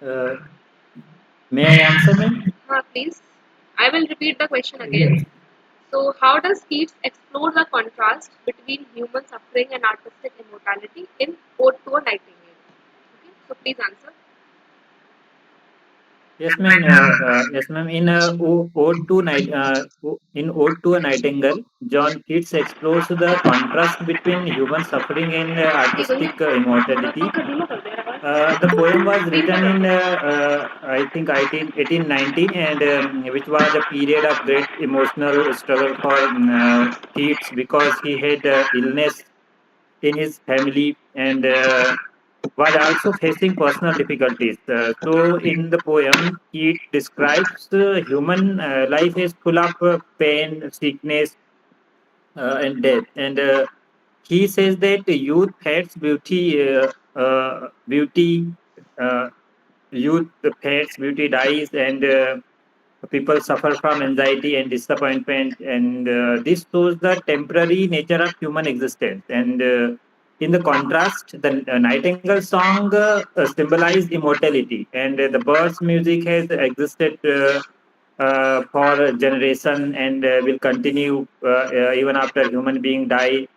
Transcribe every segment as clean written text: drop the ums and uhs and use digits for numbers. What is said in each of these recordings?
Uh, may I answer, ma'am? Please. I will repeat the question Yes. again. So, how does Keats explore the contrast between human suffering and artistic immortality in Ode to a Nightingale? Okay, so please answer. Yes, ma'am. Yes, ma'am. Ode to in Ode to a Nightingale, John Keats explores the contrast between human suffering and ठीक है artistic थोड़ा immortality. पंखा धीमा कर दे यार आवाज The poem was तीन written कर in, रहा I think, 1819, and which was a period of great emotional struggle for Keats because he had illness in his family and was also facing personal difficulties. So, in the poem, he describes human life as full of pain, sickness, and death. And he says that youth hates beauty, beauty, uh, youth hates beauty dies, and people suffer from anxiety and disappointment. And this shows the temporary nature of human existence. And in the contrast, the Nightingale song symbolizes immortality, and the bird's music has existed for a generation and will continue even after human being die.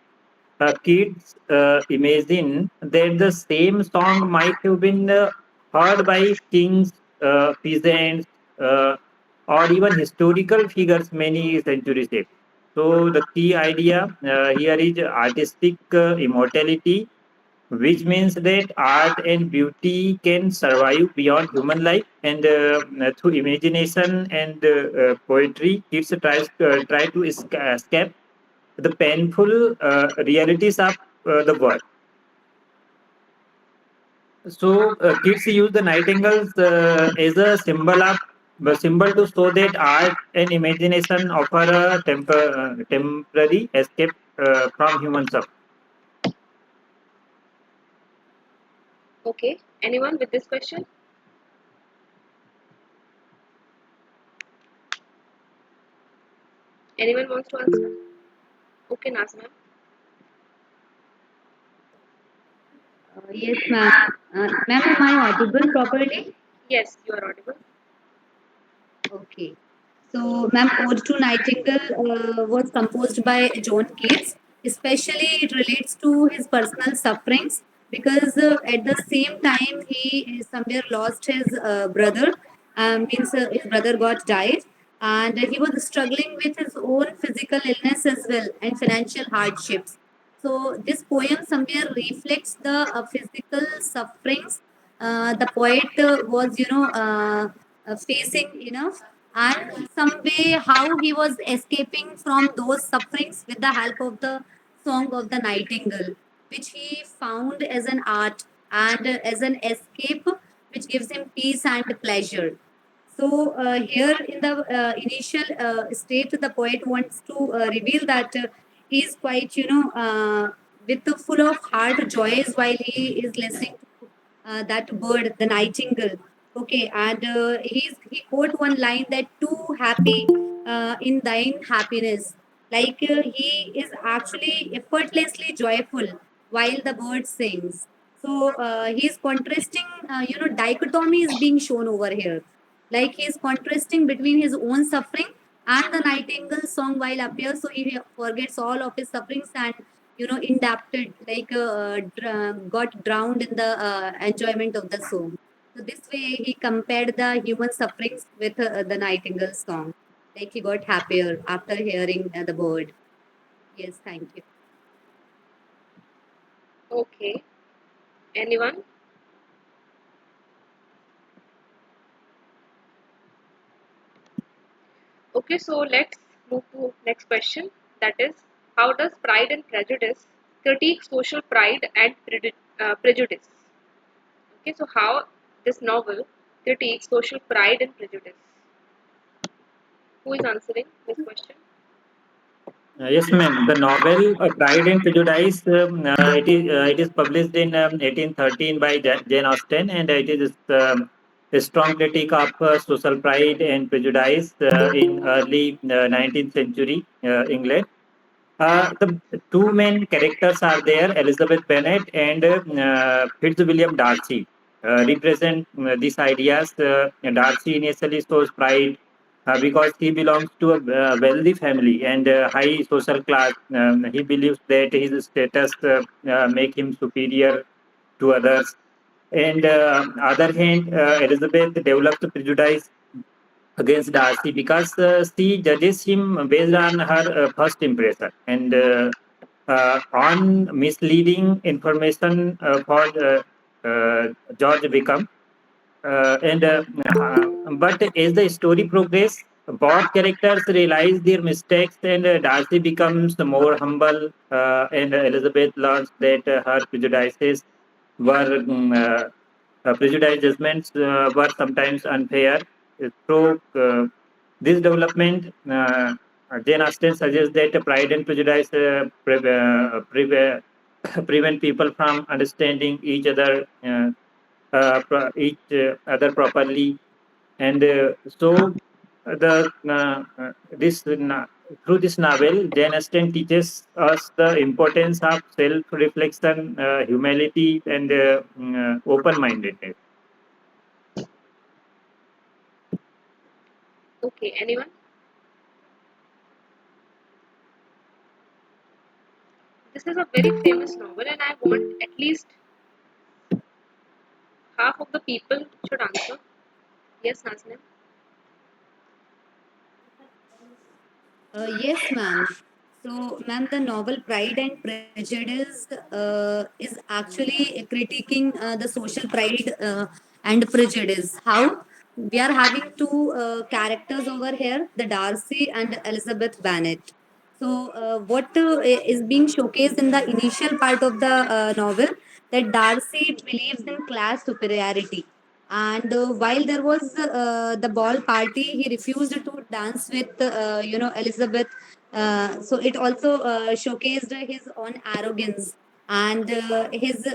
Kids imagine that the same song might have been heard by kings, peasants, uh, or even historical figures many centuries ago. So the key idea here is artistic immortality, which means that art and beauty can survive beyond human life, and through imagination and poetry, kids try to escape the painful realities of the world. So kids use the nightingales as a symbol to show that art and imagination offer a temporary escape from human suffering. Okay, anyone with this question? Anyone wants to answer? Okay, Nazma. Yes, ma'am. Ma'am, am I audible properly? Yes, you are audible. Okay. So, ma'am, Ode to Nightingale was composed by John Keats. Especially, it relates to his personal sufferings because at the same time he somewhere lost his brother. Means his brother got died, and he was struggling with his own physical illness as well and financial hardships. So this poem somewhere reflects the physical sufferings the poet was, facing enough, and some way how he was escaping from those sufferings with the help of the song of the Nightingale, which he found as an art and as an escape, which gives him peace and pleasure. So here in the initial state, the poet wants to reveal that he is quite, with full of heart joys while he is listening to that bird, the nightingale. Okay, and he quote one line that too happy in thine happiness. Like he is actually effortlessly joyful while the bird sings. So he's contrasting, dichotomy is being shown over here. Like he's contrasting between his own suffering and the nightingale song while appears, so he forgets all of his sufferings and indapted, like got drowned in the enjoyment of the song. So this way he compared the human sufferings with the nightingale song. Like he got happier after hearing the bird. Yes, thank you. Okay, anyone? Okay, so let's move to next question. That is, how does Pride and Prejudice critique social pride and prejudice? Okay, so how this novel critiques social pride and prejudice? Who is answering this question? Yes, ma'am. The novel Pride and Prejudice, it is published in 1813 by Jane Austen, and it is a strong critique of social pride and prejudice in early 19th century England. The two main characters are there, Elizabeth Bennet and Fitzwilliam Darcy. represent these ideas. Darcy initially shows pride because he belongs to a wealthy family and high social class. He believes that his status make him superior to others. And other hand, Elizabeth develops prejudice against Darcy because she judges him based on her first impression and on misleading information for George Wickham. And but as the story progresses, both characters realize their mistakes, and Darcy becomes more humble, and Elizabeth learns that her prejudices were prejudiced judgments were sometimes unfair. Through this development, Jane Austen suggests that pride and prejudice prevent people from understanding each other properly, and so the this through this novel, Jane Austen teaches us the importance of self-reflection, humility, and open-mindedness. Okay, anyone? This is a very famous novel, and I want at least half of the people should answer. Yes, Nazmin. Yes, ma'am. So, ma'am, the novel Pride and Prejudice is actually critiquing the social pride and prejudice. How? We are having two characters over here, the Darcy and Elizabeth Bennet. So, what is being showcased in the initial part of the novel, that Darcy believes in class superiority, and while there was the ball party, he refused to dance with Elizabeth. So it also showcased his own arrogance and his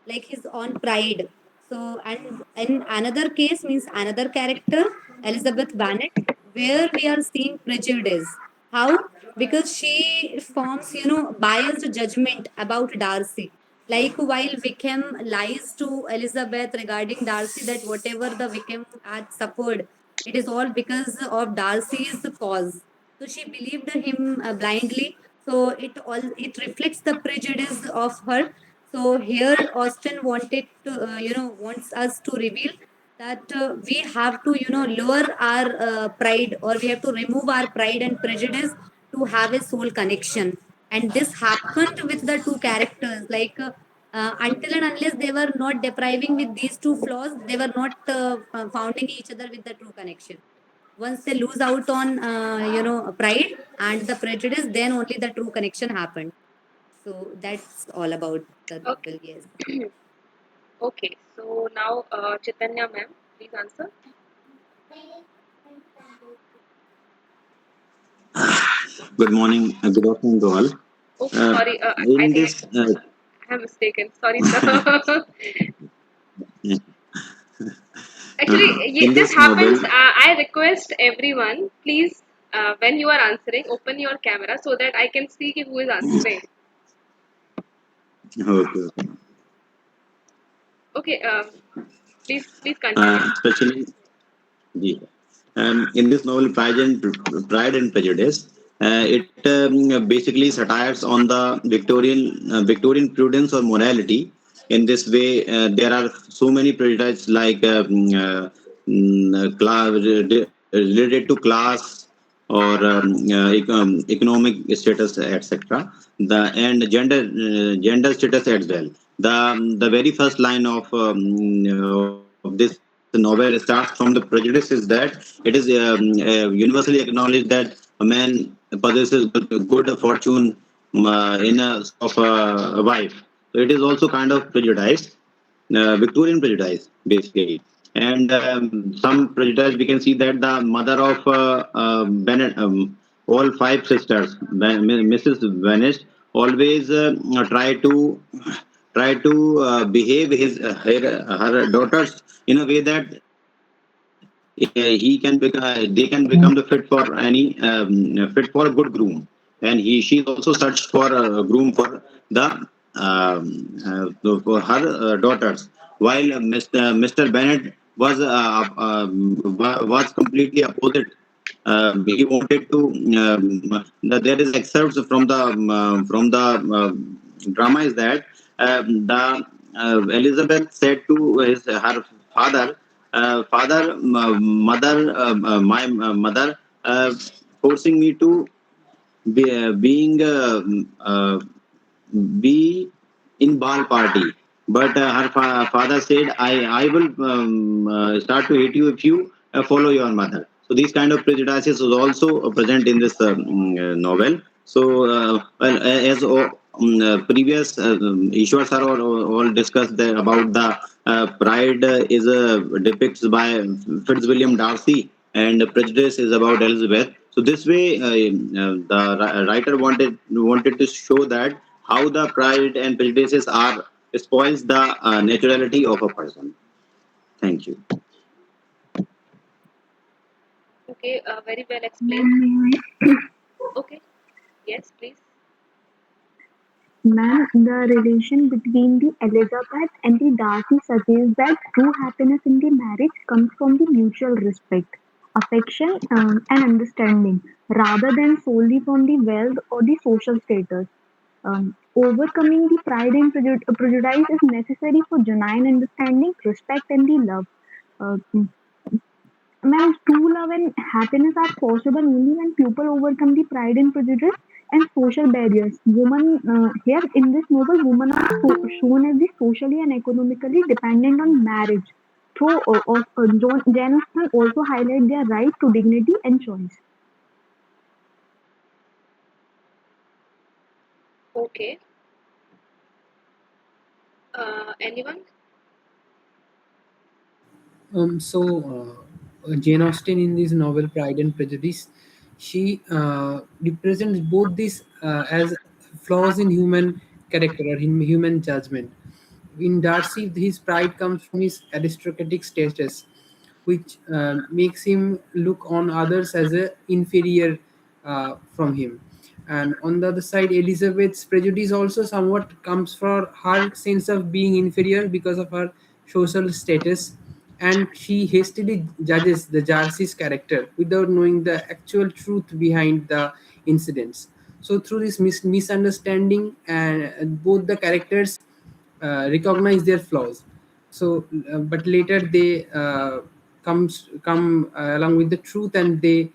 like his own pride. So, and in another case, means another character, Elizabeth Bennet, where we are seeing prejudice. How? Because she forms, biased judgment about Darcy. Like while Wickham lies to Elizabeth regarding Darcy, that whatever the Wickham had suffered, it is all because of Darcy's cause. So she believed him blindly. So it reflects the prejudice of her. So here Austen wanted to wants us to reveal that we have to lower our pride, or we have to remove our pride and prejudice to have a soul connection. And this happened with the two characters, like until and unless they were not depriving with these two flaws, they were not founding each other with the true connection. Once they lose out on pride and the prejudice, then only the true connection happened. So that's all about the Okay. novel. Yes. Okay. So now, Chaitanya ma'am, please answer. Good morning, good afternoon to all. Oh, Uh, sorry. I in think this, I have mistaken. Sorry, sir. Actually, in this this novel, happens. I request everyone, please, when you are answering, open your camera so that I can see who is answering. okay, okay. Okay. Please continue. Especially, yeah. In this novel, Pride and Prejudice, it basically satires on the Victorian prudence or morality. In this way, there are so many prejudices like related to class or economic status, etc. The and gender status as well. The very first line of this novel starts from the prejudice is that it is universally acknowledged that a man possesses good fortune in a of a wife. So it is also kind of prejudice, Victorian prejudice, basically. And some prejudice, we can see that the mother of Bennett, all five sisters, Mrs. Venice, always try to behave her daughters in a way that they can become the fit for any fit for a good groom, and she's also searched for a groom for the for her daughters. while Mr. Bennett was completely opposite. He wanted to. There is excerpts from the drama is that the Elizabeth said to her father, mother, my mother, forcing me to being be in ball party. But her father said, I will start to hate you if you follow your mother. So these kind of prejudices was also present in this novel. So, as previous issues are all discussed there about the pride is depicts by Fitzwilliam Darcy, and prejudice is about Elizabeth. So this way, the writer wanted to show that how the pride and prejudices are spoils the naturality of a person. Thank you. Okay, very well explained. Okay, yes, please. Ma'am, the relation between the Elizabeth and the Darcy suggests that true happiness in the marriage comes from the mutual respect, affection, and understanding, rather than solely from the wealth or the social status. Overcoming the pride and prejudice is necessary for genuine understanding, respect, and the love. Uh, Ma'am, true love and happiness are possible only when people overcome the pride and prejudice and social barriers. Women, here in this novel, women are shown as the socially and economically dependent on marriage. Through Jane Austen also highlight their right to dignity and choice. Okay, anyone? Jane Austen in this novel Pride and Prejudice, she represents both these as flaws in human character or in human judgment. In Darcy, his pride comes from his aristocratic status, which makes him look on others as a inferior from him. And on the other side, Elizabeth's prejudice also somewhat comes from her sense of being inferior because of her social status, and she hastily judges the Darcy's character without knowing the actual truth behind the incidents. So through this misunderstanding, and both the characters recognize their flaws. So, but later they come along with the truth, and they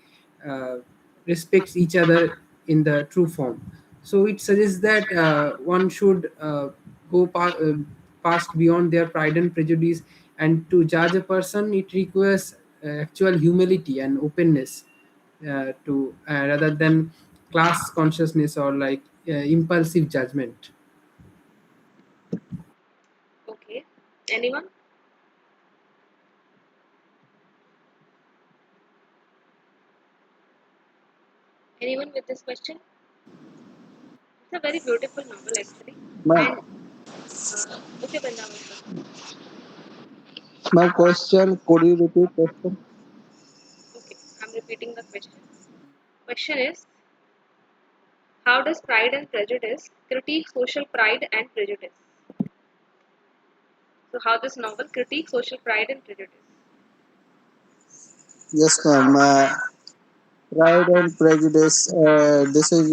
uh, respect each other in the true form. So it suggests that one should past beyond their pride and prejudice, and to judge a person, it requires actual humility and openness to rather than class consciousness or like impulsive judgment. Okay, anyone? Anyone with this question? It's a very beautiful novel actually. Ma'am, And okay, Vrindavan, sir. my question, could you repeat question? Okay, I'm repeating the question. Question is, how does Pride and Prejudice critique social pride and prejudice? So, how this novel critiques social pride and prejudice? Yes, ma'am. Pride and Prejudice. This is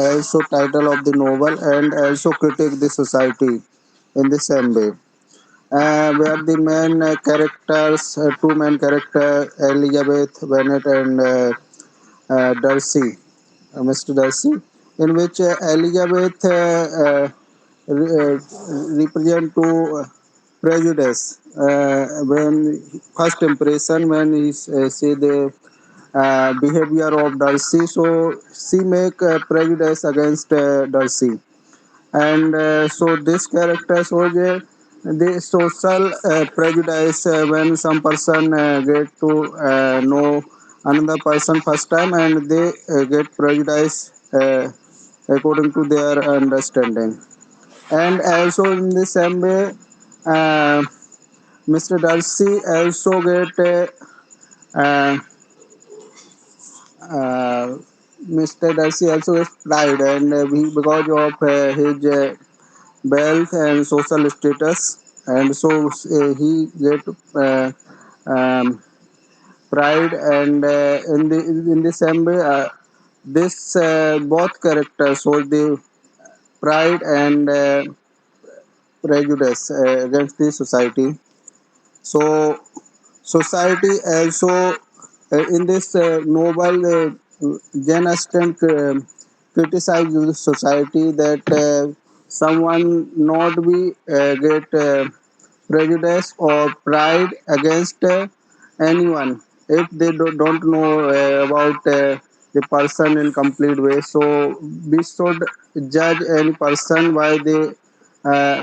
also title of the novel and also critique the society in the same way. Where the main characters, two main character, Elizabeth Bennet and Darcy, Mr. Darcy, in which Elizabeth represent to prejudice when first impression when he see the behavior of Darcy, so she make prejudice against Darcy, and so this character shows the social prejudice when some person get to know another person first time, and they get prejudice according to their understanding. And also in the same way, uh, Mr. Darcy also get uh, uh, Mr. Darcy also gets pride, and because of his wealth and social status, and so he get uh, um, pride, and in the same way, this both characters hold the pride and prejudice against the society. So society also in this novel, Jane Austen criticized the society that someone not be get prejudice or pride against anyone if they don't know about the person in complete way. So we should judge any person by the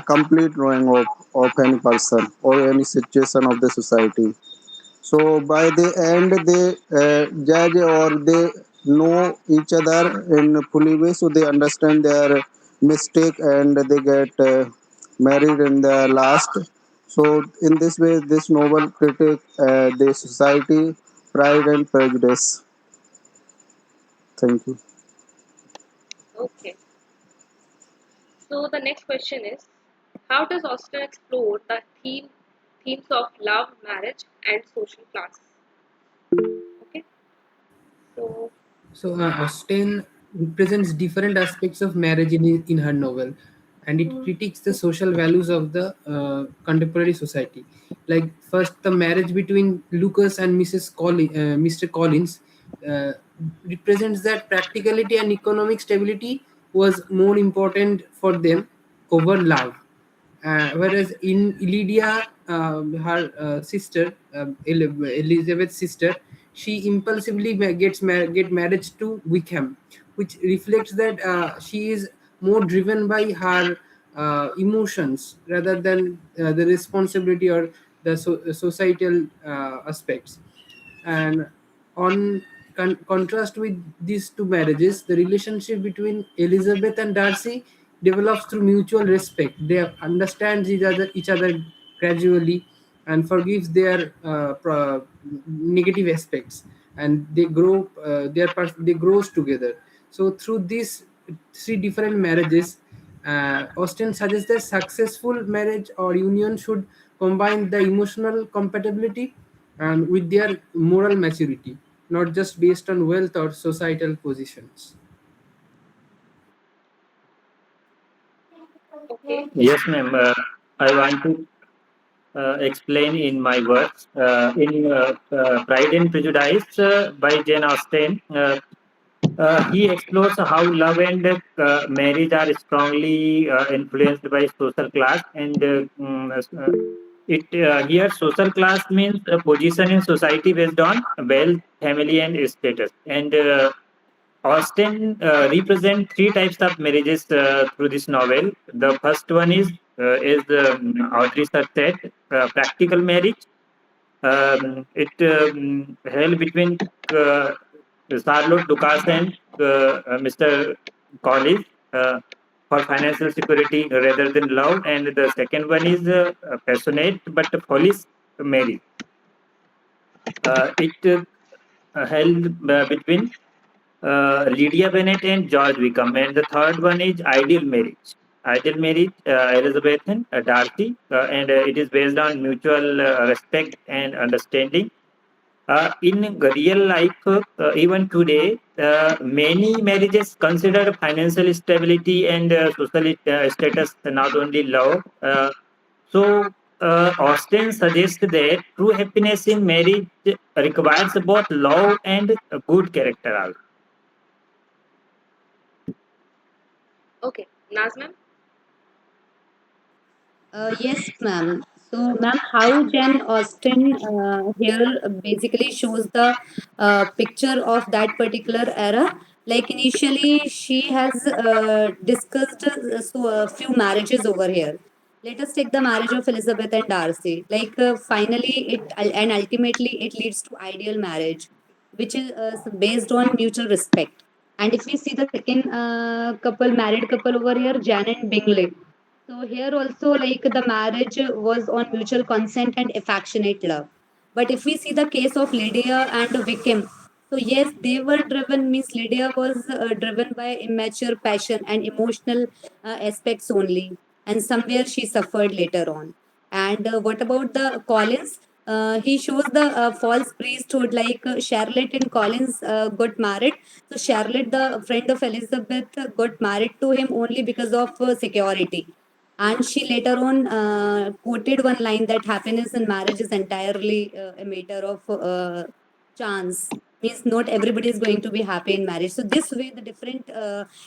complete knowing of any person or any situation of the society. So by the end, they judge or they know each other in fully way, so they understand their mistake and they get married in the last. So in this way, this novel critic the society, pride and prejudice. Thank you. Okay. So the next question is, how does Austen explore the themes of love, marriage, and social class? Okay. So So Austen represents different aspects of marriage in her novel, and it critiques the social values of the contemporary society. Like first, the marriage between Lucas and Mr. Collins uh, represents that practicality and economic stability was more important for them over love. Whereas in Lydia, her sister, Elizabeth's sister, she impulsively get married to Wickham, which reflects that she is more driven by her emotions rather than the responsibility or the societal aspects. And on contrast with these two marriages, the relationship between Elizabeth and Darcy develops through mutual respect. They understand each other gradually and forgives their negative aspects, and they grow they grows together. So through these three different marriages, Austen suggests that successful marriage or union should combine the emotional compatibility and with their moral maturity, not just based on wealth or societal positions. okay. Yes, ma'am. I want to explain in my words. In Pride and Prejudice by Jane Austen, he explores how love and marriage are strongly influenced by social class, and it here social class means a position in society based on wealth, family, and status. And Austen represent three types of marriages through this novel. The first one is Audrey said, practical marriage. It held between uh, Charlotte Lucas and Mr. Collins for financial security rather than love. And the second one is passionate but foolish marriage. It held between Lydia Bennet and George Wickham. And the third one is Ideal Marriage. Ideal Marriage, Elizabeth and Darcy, and it is based on mutual respect and understanding. In real life, even today, many marriages consider financial stability and social status, not only love. So, Austen suggests that true happiness in marriage requires both love and a good character also. Okay. Nazmam? Yes, ma'am. So, ma'am, how Jane Austen here basically shows the picture of that particular era. Like initially, she has discussed a few marriages over here. Let us take the marriage of Elizabeth and Darcy. Like finally, it and ultimately it leads to ideal marriage, which is based on mutual respect. And if we see the second married couple over here, Jan and Bingley. So here also like the marriage was on mutual consent and affectionate love. But if we see the case of Lydia and Wickham, so yes, they were driven means Lydia was driven by immature passion and emotional aspects only, and somewhere she suffered later on. And what about the Collins? He shows the false priesthood, like Charlotte and Collins got married. So Charlotte, the friend of Elizabeth, got married to him only because of security. And she later on quoted one line that happiness in marriage is entirely a matter of chance. Means not everybody is going to be happy in marriage. So this way, the different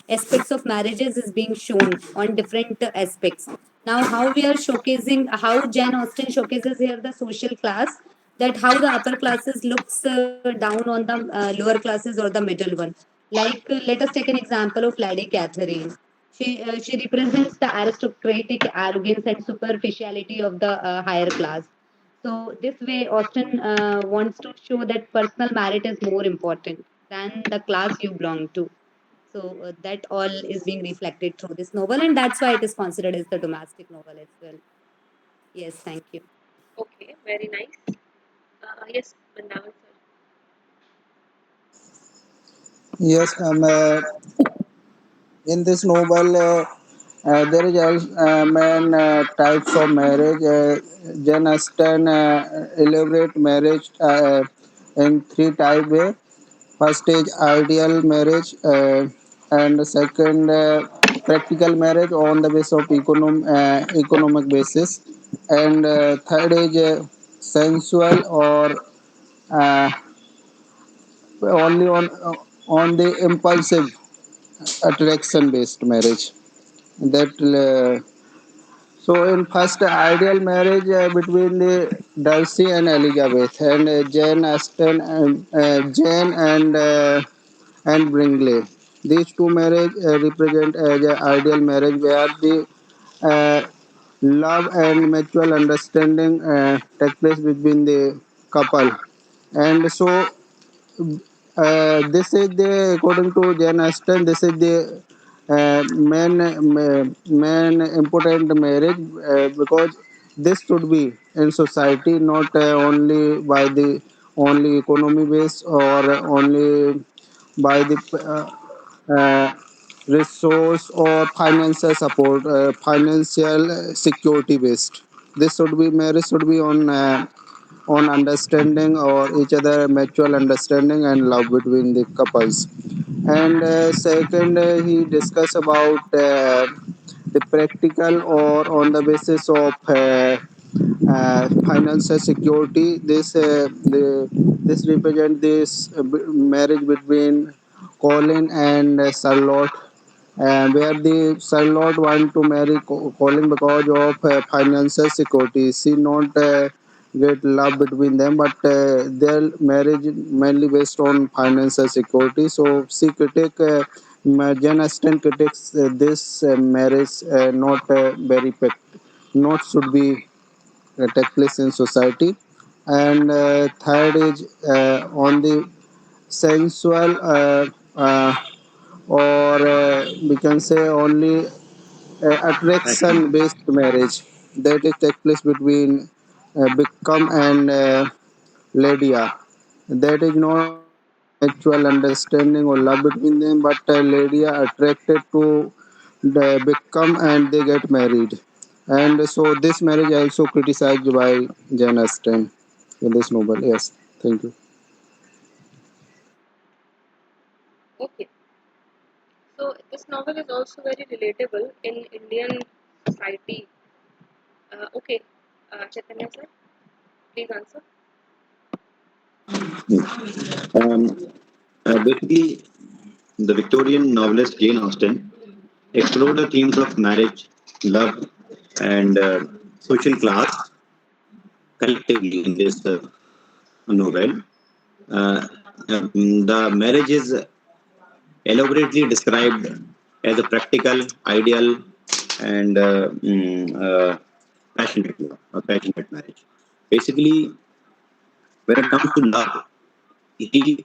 aspects of marriages is being shown on different aspects. Now, how we are showcasing, how Jane Austen showcases here the social class, that how the upper classes looks down on the lower classes or the middle one. Like, let us take an example of Lady Catherine. She represents the aristocratic arrogance and superficiality of the higher class. So this way, Austen wants to show that personal merit is more important than the class you belong to. So that all is being reflected through this novel, and that's why it is considered as the domestic novel as well. Yes, thank you. Okay, very nice. Yes, Vrindavan sir. Yes, in this novel, there is man types of marriage. Jane Austen elaborate marriage in three type way. First is ideal marriage, and second practical marriage on the basis of economic basis, and third is sensual or uh, only on the impulsive attraction based marriage. That so in first ideal marriage between the Darcy and Elizabeth, and Jane Austen and Bringley. These two marriage represent as an ideal marriage where the uh, love and mutual understanding take place between the couple. And so this is the, according to Jane Austen, this is the main important marriage because this should be in society, not only by the only economy base or only by the resource or financial support, financial security based. This should be marriage should be on understanding or each other mutual understanding and love between the couples. And second, he discuss about the practical or on the basis of financial security. This represent this marriage between Colin and Charlotte, where the Charlotte want to marry Colin because of financial security. She not get love between them, but their marriage mainly based on financial security. So she critic Jane Austen critics this marriage not very not should be take place in society. And third is on the sensual or we can say only attraction Passion. based marriage that is take place between Bickham and Lydia. That is not mutual understanding or love between them, but Lydia attracted to the Bickham and they get married. And so this marriage also criticized by Jane Austen in this novel. Yes, thank you. Okay, so this novel is also very relatable in Indian society. Okay, Chaitanya sir, please answer. Um, Basically, the Victorian novelist Jane Austen explored the themes of marriage, love, and social class collectively in this novel. Uh, the marriage is elaborately described as a practical, ideal, and passionate marriage. Basically, when it comes to love, she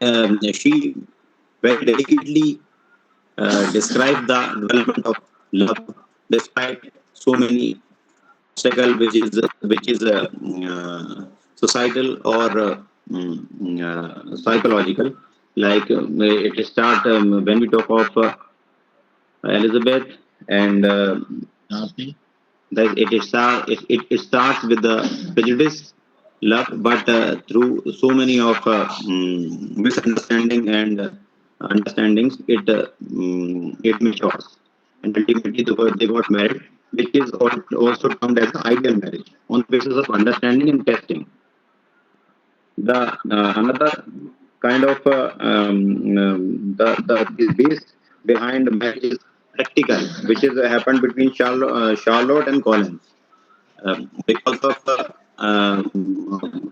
very delicately described the development of love despite so many obstacles, which is societal or psychological. Like it start when we talk of Elizabeth and Darcy. It starts with the prejudice, love, but through so many of misunderstanding and understandings, it matures, and ultimately they got married, which is also termed as the ideal marriage on the basis of understanding and testing. The another kind of the base behind marriage is practical, which is happened between Charlotte and Collins. Because of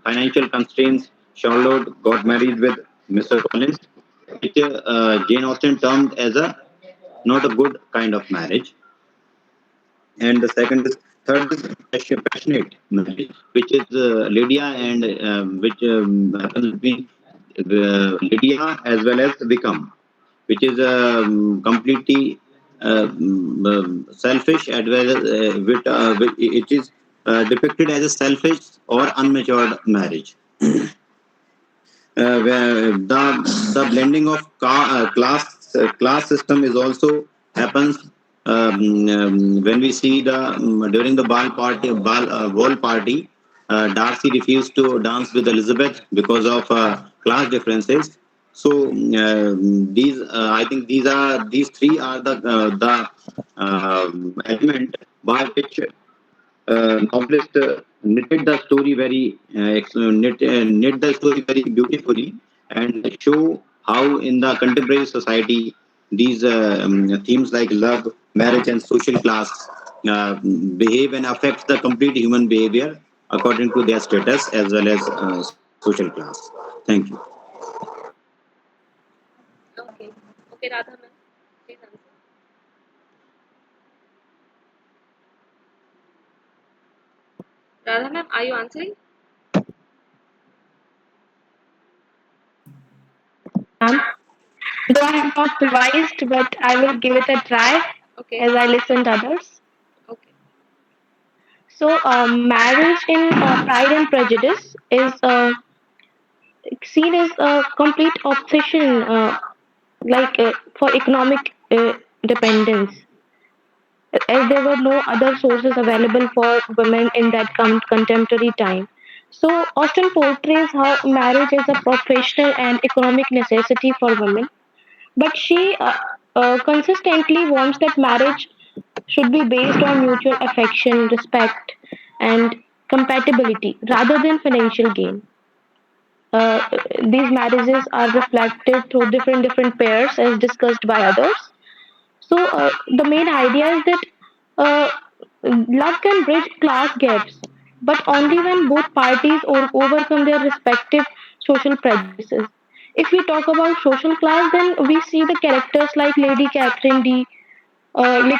financial constraints, Charlotte got married with Mr. Collins, which Jane Austen termed as a not a good kind of marriage. And the third is passionate marriage, which is Lydia and which happens between Lydia as well as Wickham, which is completely selfish as well as it is depicted as a selfish or unmatured marriage. Where the blending of class system is also happens when we see the during the ball party. Darcy refused to dance with Elizabeth because of class differences. So I think these three are the element by which novelist knitted the story knit the story very beautifully and show how in the contemporary society these themes like love, marriage, and social class uh, behave and affect the complete human behavior according to their status as well as social class. Thank you. Okay. Okay, Radha ma'am, please answer. Radha ma'am, are you answering? Ma'am. Though I have not revised, but I will give it a try Okay. as I listened others. Okay. So, marriage in Pride and Prejudice is seen as a complete obsession, for economic dependence, as there were no other sources available for women in that contemporary time. So, Austen portrays how marriage is a professional and economic necessity for women, but she consistently wants that marriage should be based on mutual affection, respect, and compatibility rather than financial gain. Uh, these marriages are reflected through different pairs, as discussed by others. So the main idea is that uh, love can bridge class gaps, but only when both parties overcome their respective social prejudices. If we talk about social class, then we see the characters like Lady Catherine D. And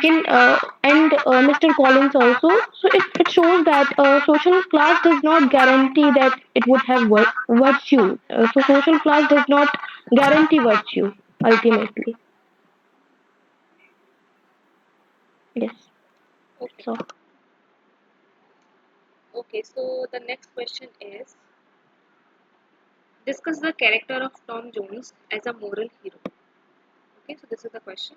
Mr. Collins also. So it shows that social class does not guarantee that it would have virtue. So social class does not guarantee virtue ultimately. Yes. Okay. So Okay. So the next question is, discuss the character of Tom Jones as a moral hero. Okay. So this is the question.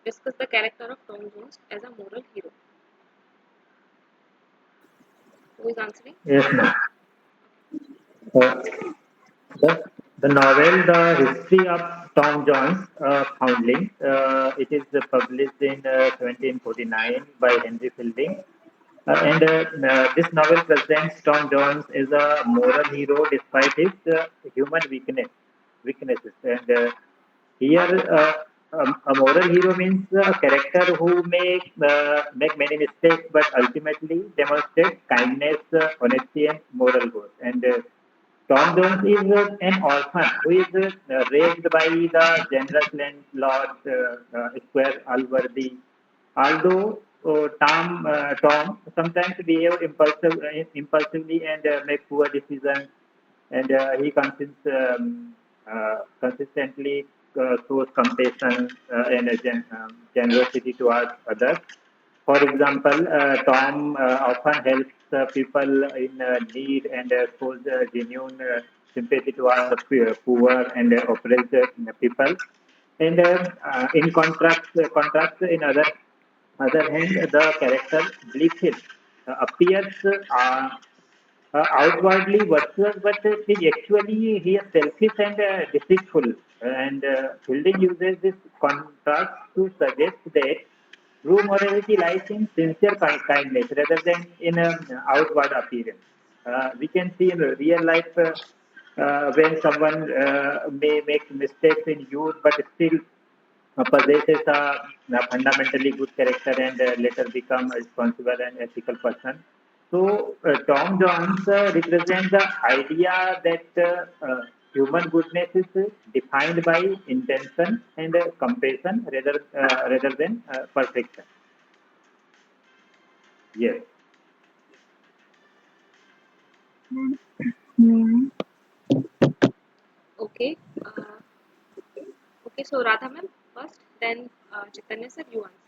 Discuss the character of Tom Jones as a moral hero. Who is answering? Yes, ma'am. Uh, the, the novel, The History of Tom Jones, Foundling, it is published in 1749 by Henry Fielding. And this novel presents Tom Jones as a moral hero despite his human weaknesses. And here, a moral hero means a character who make many mistakes, but ultimately demonstrate kindness, honesty, and moral growth. And Tom Jones is an orphan who is raised by the generous landlord Squire Alworthy. Although Tom sometimes behave impulsively and make poor decisions, and he consistently shows compassion and generosity towards others. For example, Tom often helps people in need and shows genuine sympathy towards the poor and oppressed people. And in contrast, in other other hand, the character Blifil appears outwardly virtuous, but is actually he is selfish and deceitful. And Fielding uses this contrast to suggest that true morality lies in sincere kindness rather than in outward appearance. We can see in real life when someone may make mistakes in youth, but still possesses a fundamentally good character and later become a responsible and ethical person. So, Tom Jones represents the idea that human goodness is defined by intention and compassion rather than perfection. Yes. May Okay. Okay. So Radha ma'am first, then Chaitanya sir, you answer.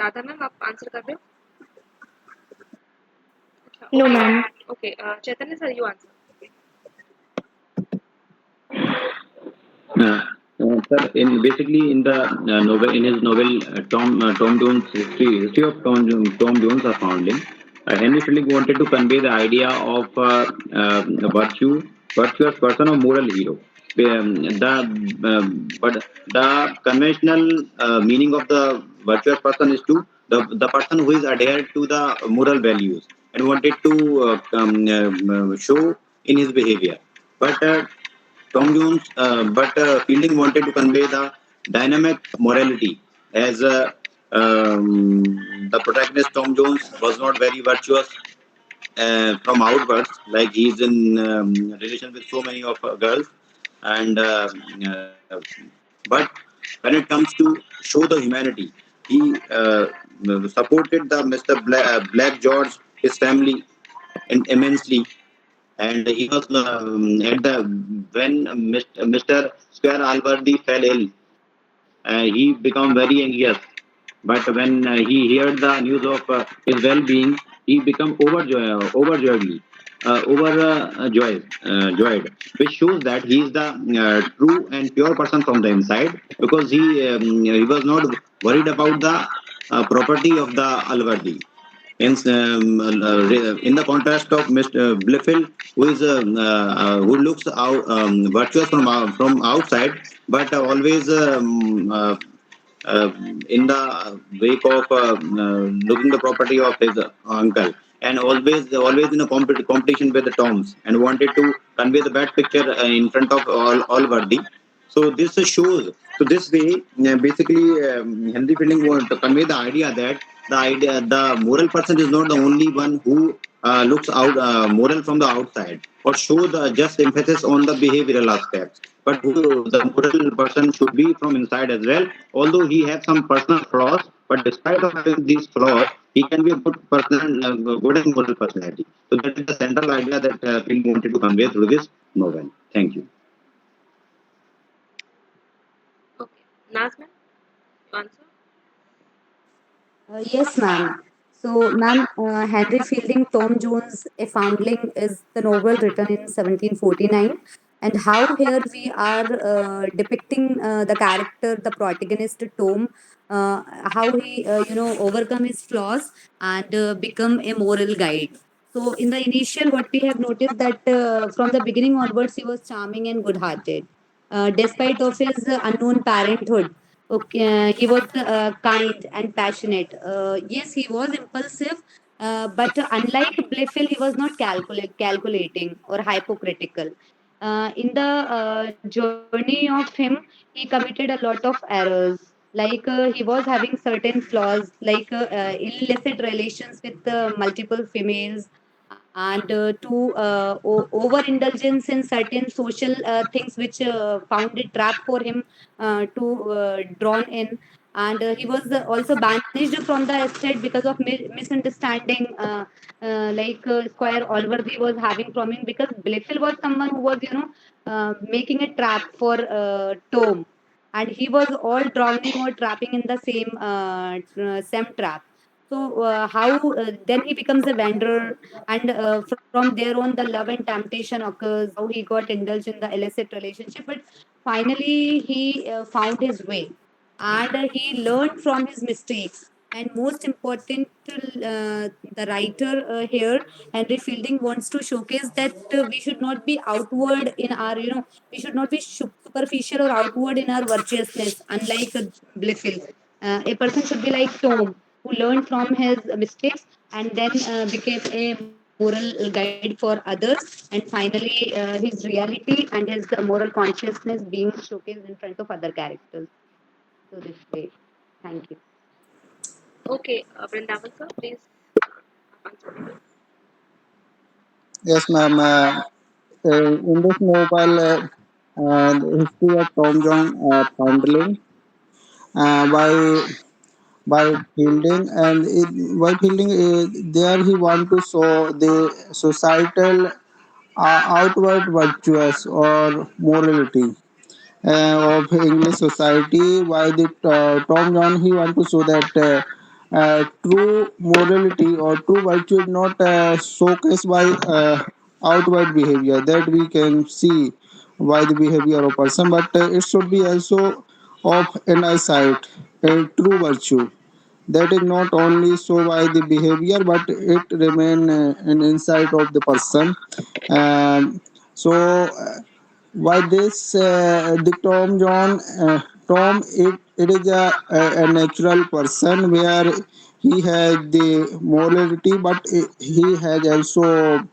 Radha ma'am आप answer कर रहे हो अच्छा No, okay ma'am. Okay Chaitanya sir you answer Sir, in basically in the novel, in his novel Tom Jones history of Tom Jones' founding, Henry Fielding wanted to convey the idea of virtuous person or moral hero. But the conventional meaning of the virtuous person is to the person who is adhered to the moral values and wanted to show in his behavior. But Fielding wanted to convey the dynamic morality as the protagonist Tom Jones was not very virtuous from outwards, like he's in relation with so many of girls, and but when it comes to show the humanity, he supported the Black George, his family, immensely, and he was at the when Mr. Square Alvardi fell ill, he became very anxious. But when he heard the news of his well-being, he became joyed, which shows that he is the true and pure person from the inside, because he was not worried about the property of the Alvardi. In the contrast of Mr. Blifil, who looks out virtuous from outside, but always uh, in the wake of looking the property of his uncle, and always in a competition with the Toms, and wanted to convey the bad picture in front of all worthy. So this shows. So this way, basically, Henry Fielding want to convey the idea that the moral person is not the only one who looks out moral from the outside or show the just emphasis on the behavioral aspects, but who the moral person should be from inside as well. Although he has some personal flaws, but despite of having these flaws, he can be a good and moral personality. So that is the central idea that Phil wanted to convey through this novel. Thank you. okay Naz ma'am you answer Yes, ma'am. So, ma'am, Henry Fielding Tom Jones, A Foundling, is the novel written in 1749. And how here we are depicting the character, the protagonist Tom, how he, overcome his flaws and become a moral guide. So, in the initial, what we have noticed that from the beginning onwards, he was charming and good-hearted, despite of his unknown parenthood. Okay, he was kind and passionate. Yes, he was impulsive, but unlike Blefil, he was not calculating or hypocritical. In the journey of him, he committed a lot of errors. Like he was having certain flaws, like illicit relations with multiple females, and to overindulgence in certain social things which found it trap for him to drawn in. And he was also banished from the estate because of misunderstanding, Squire Allworthy was having from him, because Blifil was someone who was making a trap for Tom, and he was all drowning or trapping in the same trap. So how then he becomes a vendor, and from there on, the love and temptation occurs. How he got indulged in the illicit relationship, but finally he found his way, and he learned from his mistakes. And most important, the writer here, Henry Fielding, wants to showcase that we should not be outward in our, we should not be superficial or outward in our virtuousness, unlike Blifil. A person should be like Tom, who learned from his mistakes and then became a moral guide for others. And finally, his reality and his moral consciousness being showcased in front of other characters. So this way. Thank you. Okay, Vrindavan sir, please answer. Yes, ma'am. In this novel, the history of Tom John Foundling by Fielding, and by Fielding, there he want to show the societal outward virtues or morality of English society. Why the Tom John he want to show that true morality or true virtue is not showcased by outward behavior that we can see by the behavior of person, but it should be also of inner sight, a true virtue that is not only show by the behavior but it remain an insight of the person. So why this the Tom John Tom, it is a natural person where he has the morality, but he has also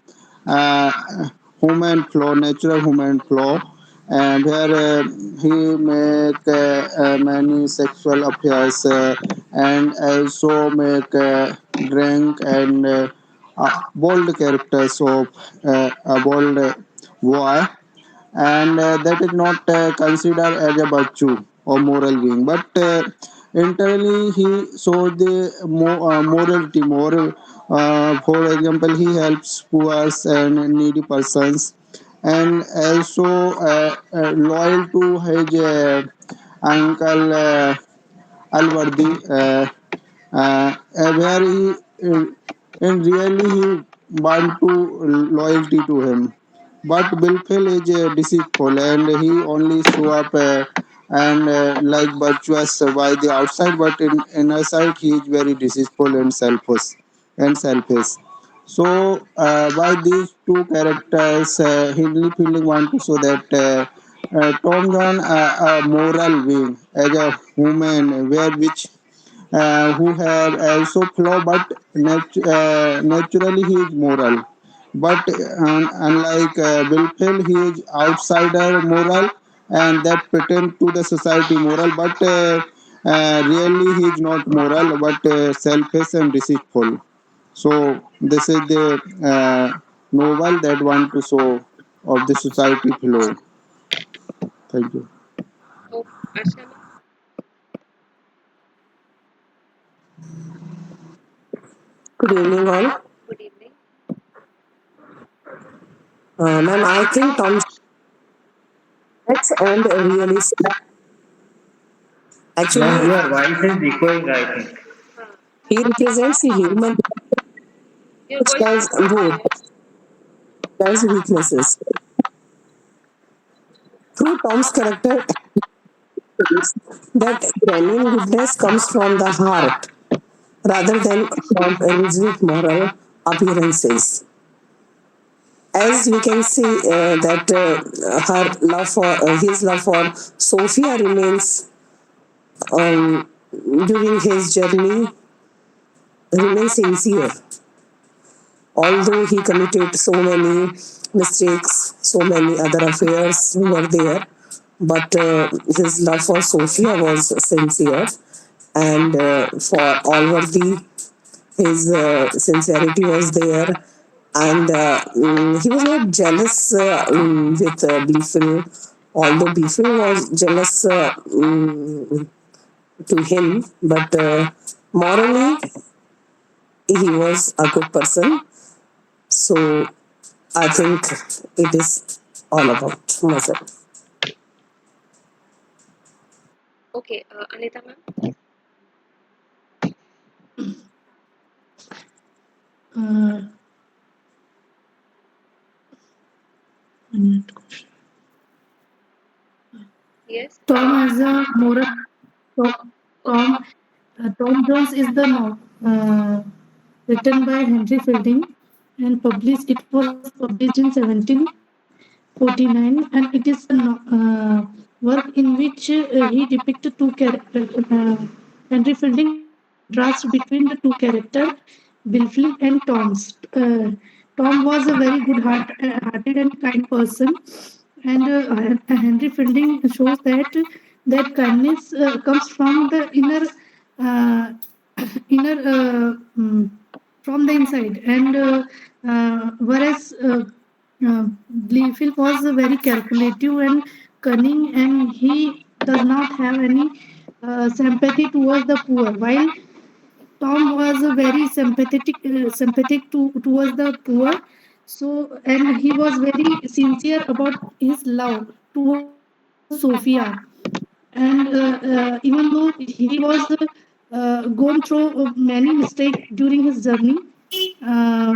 uh, human flaw, natural human flaw, and where he make many sexual affairs and also make drink and bold characters of a bold boy, and that is not considered as a virtue or moral being, but internally he shows the morality, moral. For example, he helps poor and needy persons, and also loyal to his uncle Alworthy, where he and really he want to loyalty to him. But Bilfil is deceitful and he only show up and like virtuous by the outside, but in inner side he is very deceitful and selfish. So by these two characters, Hindley Fielding want to show that Tom John, a moral being as a human, where which who have also flaw, but naturally he is moral. But unlike Wilfil, he is outsider moral and that pretend to the society moral, but really he is not moral, but selfish and deceitful. So this is the novel that want to show of the society flaw. Thank you. Oh, Archana ma'am, Good evening, all. good evening. Ma'am, I think Tom Hanks and realistic. Ma'am, Actually, your voice is echoing, I think. Huh. he represents the human Your which voice is has not both clear. has weaknesses. Through Tom's character, that genuine goodness comes from the heart rather than from rigid moral appearances. As we can see that her love for his love for Sophia remains um, during his journey remains sincere, although he committed so many mistakes, so many other affairs were there, but his love for Sophia was sincere, and for Allworthy, his sincerity was there, and he was not jealous with Beefle, although Beefle was jealous to him, but morally he was a good person. So I think it is all about myself. Okay, Anita ma'am. Uh, Yes. Tom has a moral. Tom, Okay. Tom, Tom Jones is the written by Henry Fielding and published. It was published in 1749, and it is a work in which he depicted two characters. Henry Fielding contrast between the two characters, Bilfley and Tom's. Tom was a very hearted and kind person, and Henry Fielding shows that kindness comes from the uh, inner from the inside, and whereas Bleefield was very calculative and cunning, and he does not have any sympathy towards the poor, while Tom was a very sympathetic towards the poor. So, and he was very sincere about his love towards Sophia. And even though he was gone through many mistakes during his journey, uh,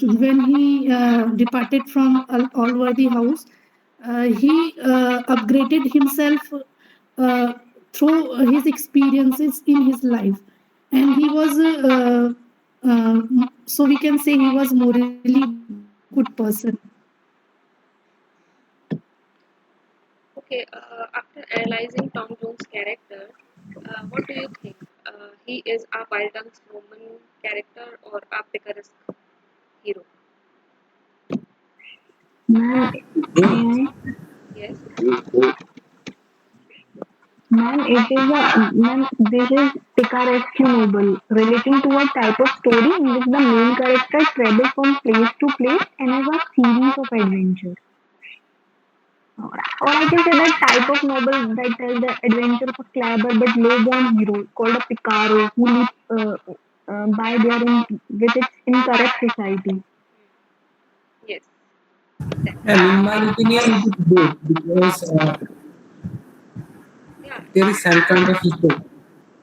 when he departed from Allworthy House, he upgraded himself uh, through his experiences in his life, and he was so we can say he was morally good person. Okay. After analyzing Tom Jones' character, what do you think? He is a Pilton's Roman character or a picaresque hero? Man, uh, Yes. this is picaresque novel, relating to a type of story in which the main character travels from place to place and has a series of adventures. Or I can say that type of novel that tells the adventure of a clever but low-born hero called a Picaro who lives by there with its incorrect society. Yes. That. And in my opinion, it is both because Yeah. there is some kind of equal.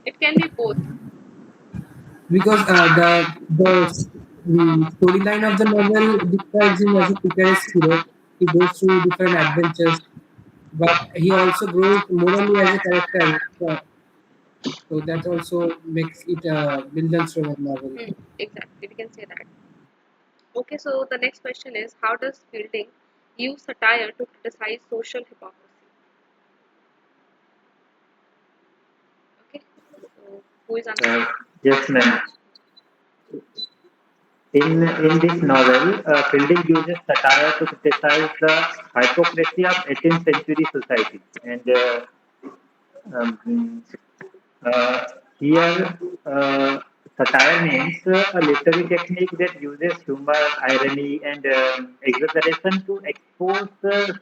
It can be both. Because the storyline of the novel describes him as a picaresque hero. He goes through different adventures, but he also grows morally as a character. So that also makes it a Milton's Roman novel. Exactly. We can say that. Okay. So the next question is, how does Fielding use satire to criticize social hypocrisy? Okay. So who is Uh, answering? yes, ma'am. In this novel, Fielding uses satire to criticize the hypocrisy of 18th century society. And um, uh, here, satire means a literary technique that uses humor, irony, and exaggeration to expose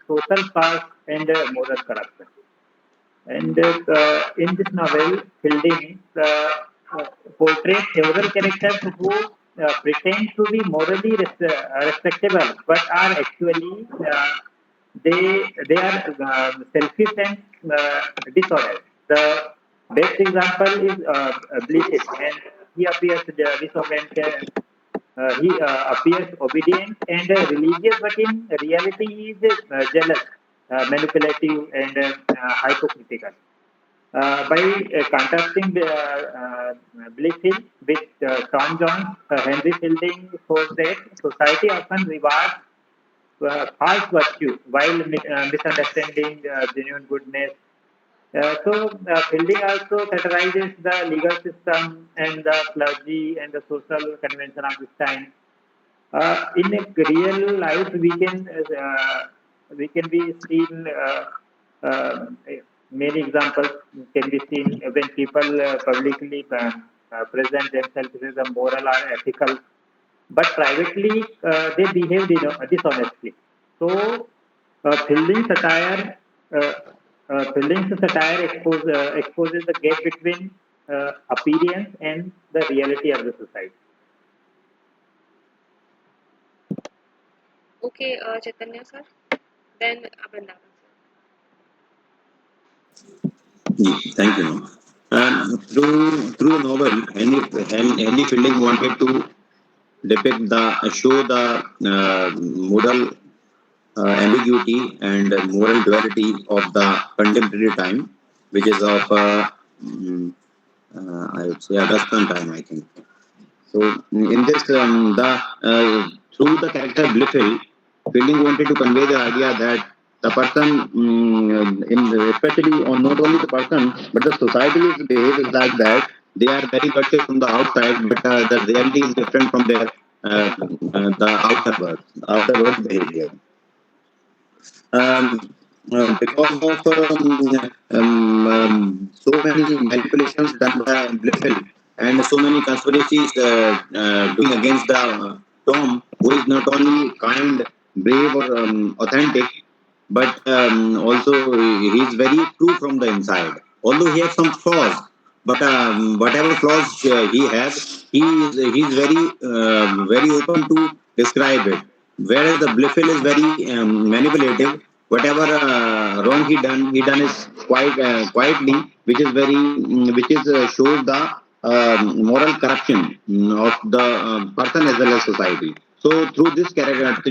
social past and moral corruption. And in this novel, Fielding uh, portrays several characters who pretend to be morally respectable, but are actually they are selfish and dishonest. The best example is Bleated, and he appears disobedient. He appears obedient and religious, but in reality he is jealous, manipulative, and hypocritical. By contrasting Blissfield with Tom Jones, Henry Fielding shows that society often rewards false virtue while misunderstanding genuine goodness. Fielding also satirizes the legal system and the clergy and the social convention of this time. In a real life, we can be seen uh, many examples can be seen when people publicly present themselves as a moral or ethical, but privately they behave dishonestly. So, uh, Fielding's satire exposes the gap between appearance and the reality of the society. Okay, Chaitanya sir. Then Vrindavan sir. Yeah, thank you. Through the novel, Henry Fielding wanted to depict the show the moral ambiguity and moral duality of the contemporary time, which is of mm, I would say Augustan time, I think. So in this, the through the character Blifil, Fielding wanted to convey the idea that the person, in especially on not only the person, but the society is behaves like that. They are very virtuous from the outside, but the reality is different from their the outer world behavior. Um, because of so many manipulations done by Blifil and so many conspiracies doing against the Tom, who is not only kind, brave, or authentic, but also he is very true from the inside. Although he has some flaws, but whatever flaws he has, he is very open to describe it. Whereas the Blifil is very manipulative. Whatever wrong he done is quite quietly, which is which is shows the moral corruption of the person as well as society. So through this character,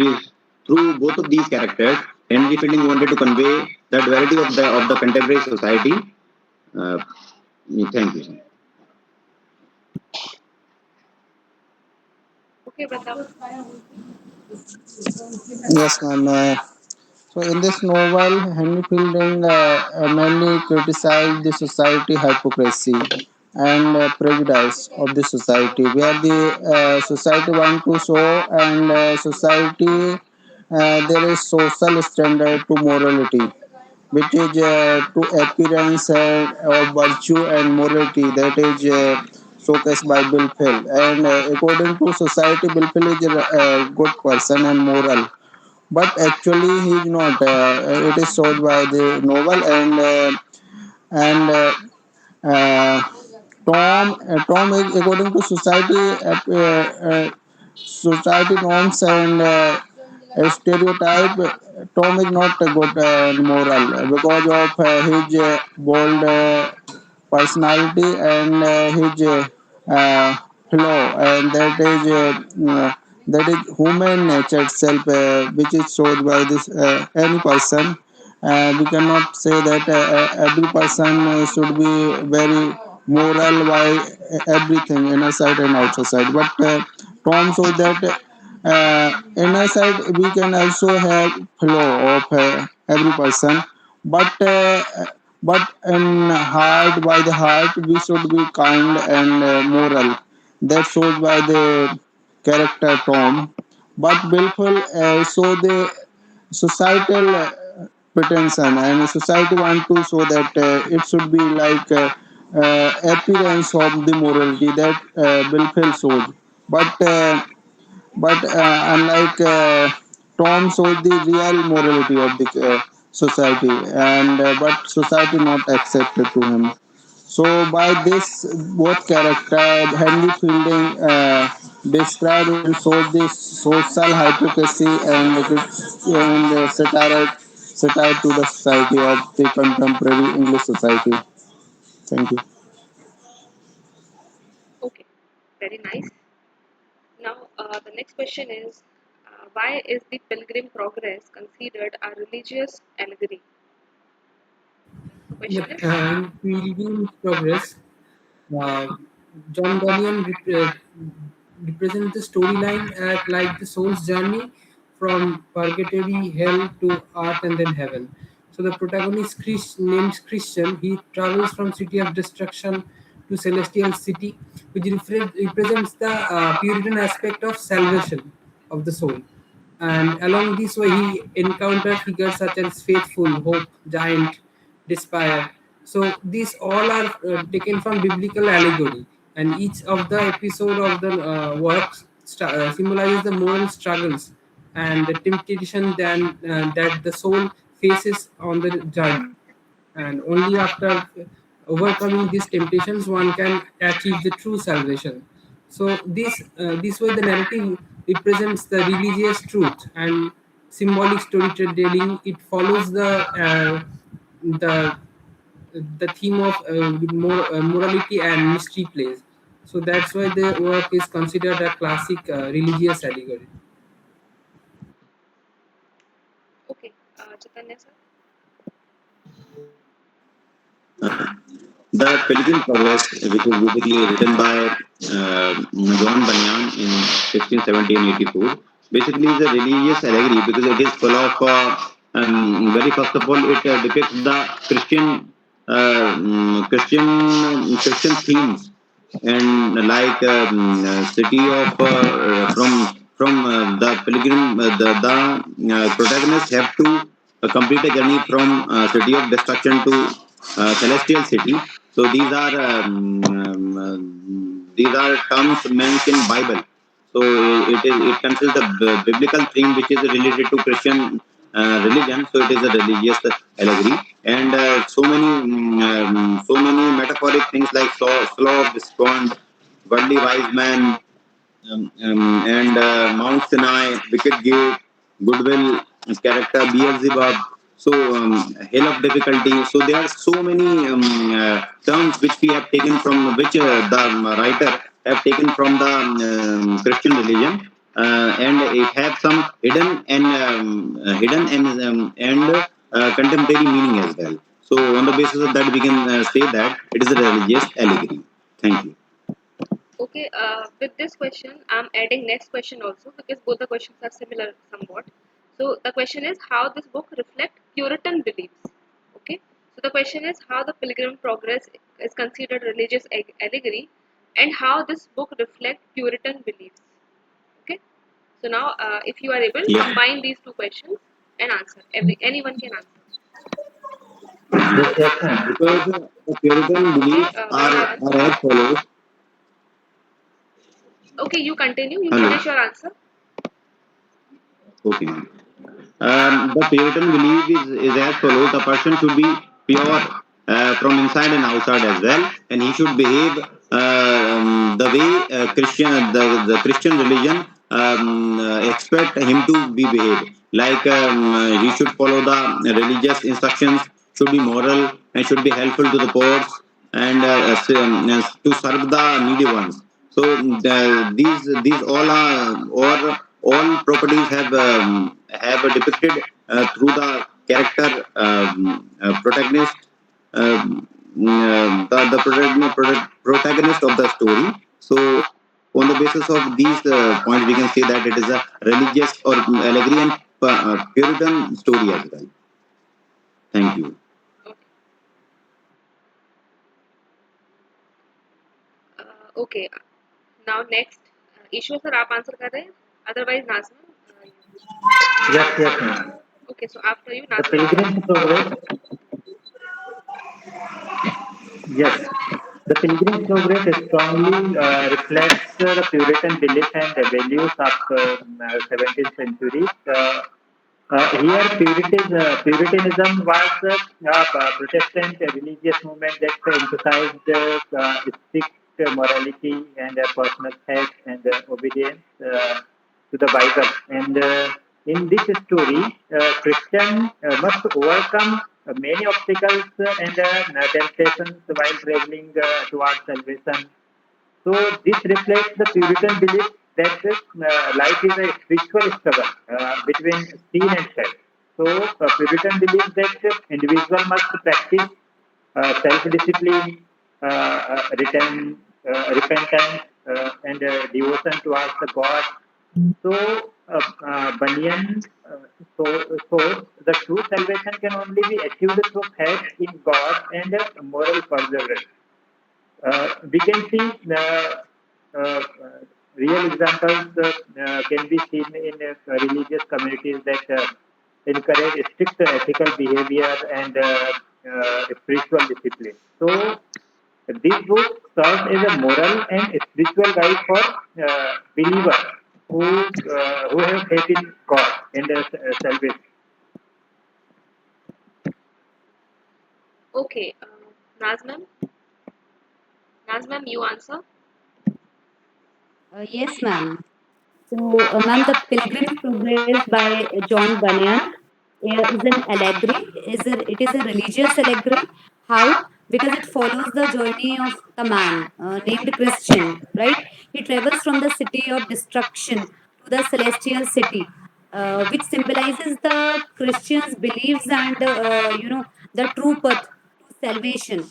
through both of these characters, Henry Fielding wanted to convey the duality of the contemporary society. Uh, Thank you, sir. Okay, Pratap. Yes, ma'am. So in this novel, Henry Fielding mainly criticized the society hypocrisy and prejudice of the society, where the society want to show and society there is social standard to morality, which is to appearance of virtue and morality that is showcased by Bill Phil. And according to society, Bill Phil is a good person and moral, but actually he is not. It is showed by the novel, and uh, Tom is according to society norms and stereotype. Tom is not a good moral because of his bold personality and his flaw, and that is human nature itself, which is showed by this any person. We cannot say that every person should be very moral by everything inner side and outer side, but Tom shows that inner side we can also have flaw of every person, but in heart, by the heart we should be kind and moral. That shows by the character Tom. But Willful show the societal pretension, and society want to show that it should be like appearance of the morality that Willful showed. But unlike Tom shows the real morality of the society, and but society not accepted to him. So by this, both character Henry Fielding described and showed this social hypocrisy and satire to the society of the contemporary English society. Thank you. Okay, very nice. Now, the next question is, why is the Pilgrim Progress considered a religious allegory? The question Yep. is, In Pilgrim's Progress, uh, John Bunyan represents the storyline as like the soul's journey from purgatory, hell to earth and then heaven. So the protagonist named Christian, he travels from city of destruction to celestial city, which represents the Puritan aspect of salvation of the soul. And along this way, he encountered figures such as faithful, hope, giant, despair. So these all are taken from biblical allegory, and each of the episode of the works symbolizes the moral struggles and the temptation that the soul faces on the journey. And only after overcoming these temptations one can achieve the true salvation. So this way the narrative represents the religious truth and symbolic storytelling. It follows the the theme of morality and mystery plays. So that's why the work is considered a classic religious allegory. Okay, Chaitanya sir. The Pilgrim Progress, which is basically written by John Bunyan in 1674, basically is a religious allegory because it is full of, very first of all, it depicts the Christian themes, and like city of from the pilgrim, the protagonists have to complete a journey from city of destruction to celestial city. So these are terms mentioned in Bible. So it considers the biblical theme which is related to Christian religion. So it is a religious allegory, and so many metaphoric things like slow, despond, worldly wise man, and Mount Sinai, Wicked Gate, Goodwill, character Beelzebub, so Hill of Difficulty. So there are so many terms which we have taken from which the writer have taken from the Christian religion, and it have some hidden and contemporary meaning as well. So on the basis of that, we can say that it is a religious allegory. Thank you. Okay, with this question, I'm adding next question also because both the questions are similar somewhat. So the question is how this book reflect Puritan beliefs. Okay, so the question is how the Pilgrim Progress is considered religious allegory, and how this book reflect Puritan beliefs. Okay, so now if you are able, Yes. combine these two questions and answer. Anyone can answer. Yes, yes, ma'am. Because the Puritan Okay, beliefs Puritan. are as follows. Okay, you continue. You Hello. finish your answer. Okay. The Puritan belief is as follows: the person should be pure from inside and outside as well, and he should behave the way the Christian religion expect him to be behaved. Like he should follow the religious instructions, should be moral, and should be helpful to the poor, and to serve the needy ones. So these all are or all properties have depicted through the character protagonist, protagonist of the story. So on the basis of these points, we can say that it is a religious or allegory and Puritan story as well. Thank you. Okay. Okay. Now next, Ishwar sir आप answer कर रहे हैं otherwise Najma Yes, yes, ma'am. Okay so after you The Najma you can Pilgrim's Progress. Yes, the Pilgrim's Progress strongly reflects the Puritan beliefs and the values of 17th century. Here, Puritanism was a Protestant religious movement that emphasized strict morality and personal faith and obedience to the Bible. And in this story, Christian must overcome many obstacles and temptations while traveling towards salvation. So this reflects the Puritan belief that life is a spiritual struggle between sin and faith. So Puritan believes that individual must practice self-discipline, repentance, and devotion towards the God. So Bunyan so the true salvation can only be achieved through faith in God and moral perseverance. We can see uh, real examples can be seen in religious communities that encourage strict ethical behavior and spiritual discipline. So, this book serves as a moral and spiritual guide for believers who have faith in God and salvation. Okay नाजमम नाजमम you answer Yes, ma'am. So, ma'am, the Pilgrim's Progress by John Bunyan is an allegory. It is a religious allegory. How? because it follows the journey of the man named Christian, right? He travels from the city of destruction to the celestial city, which symbolizes the Christian's beliefs and the true path to salvation.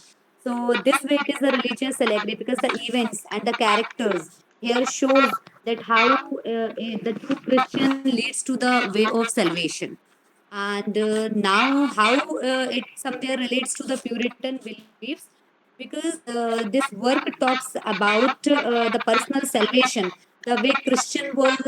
So this way it is the religious allegory because the events and the characters here shows that how the true Christian leads to the way of salvation. And now how it somewhere relates to the Puritan beliefs because this work talks about the personal salvation, the way Christian was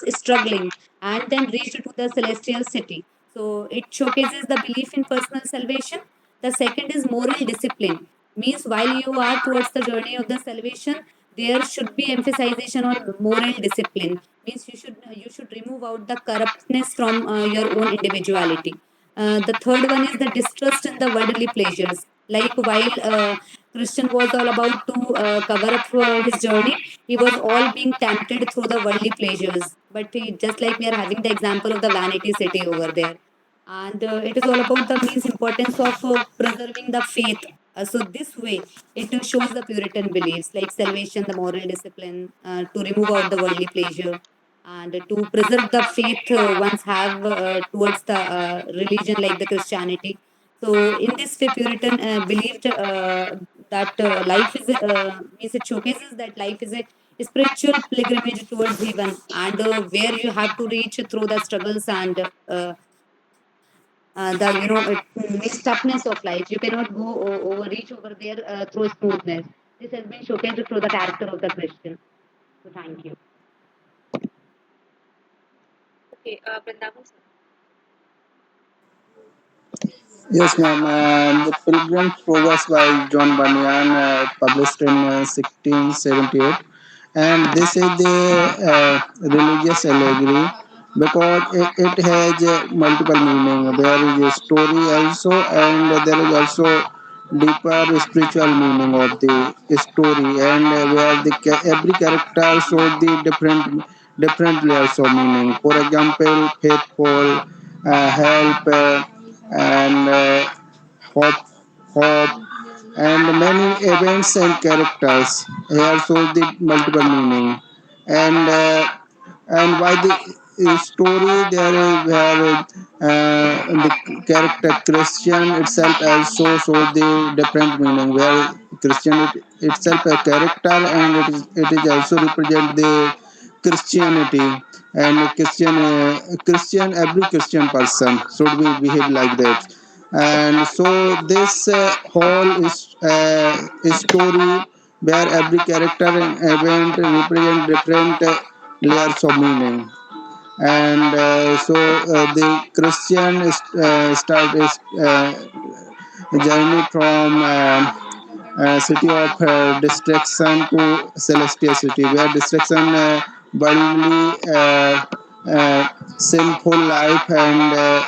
struggling and then reached to the celestial city. So it showcases the belief in personal salvation. The second is moral discipline, means while you are towards the journey of the salvation, there should be emphasization on moral discipline, means you should remove out the corruptness from your own individuality. The third one is the distrust in the worldly pleasures. Like while Christian was all about to cover up his journey, he was all being tempted through the worldly pleasures. But just like we are having the example of the vanity city over there, and it is all about the means importance of preserving the faith. So this way it shows the Puritan beliefs like salvation, the moral discipline, to remove out the worldly pleasure and to preserve the faith ones have towards the religion like the Christianity. So in this way, Puritan believed that life is means it showcases that life is a spiritual pilgrimage towards heaven, and where you have to reach through the struggles and the means toughness of life. You cannot go over reach over there through smoothness. This has been showcased through the character of the Christian. So thank you. Okay, Vrindavan sir. Yes, ma'am. The Pilgrim's Progress by John Bunyan, published in 1678, and this is the religious allegory because it has multiple meaning. There is a story also, and there is also deeper spiritual meaning of the story, and where every character shows the different layers of meaning. For example, faithful, help. And hope, hope, and many events and characters. Here shows the multiple meaning, and why the story there is where the character Christian itself also shows the different meaning. Where Christian itself a character, and it is also represent the Christianity, and Christian every Christian person should be behave like that. And so this whole is a story where every character and event represent different layers of meaning. And the Christian start is journey from city of destruction to celestial city, where destruction worldly sinful life and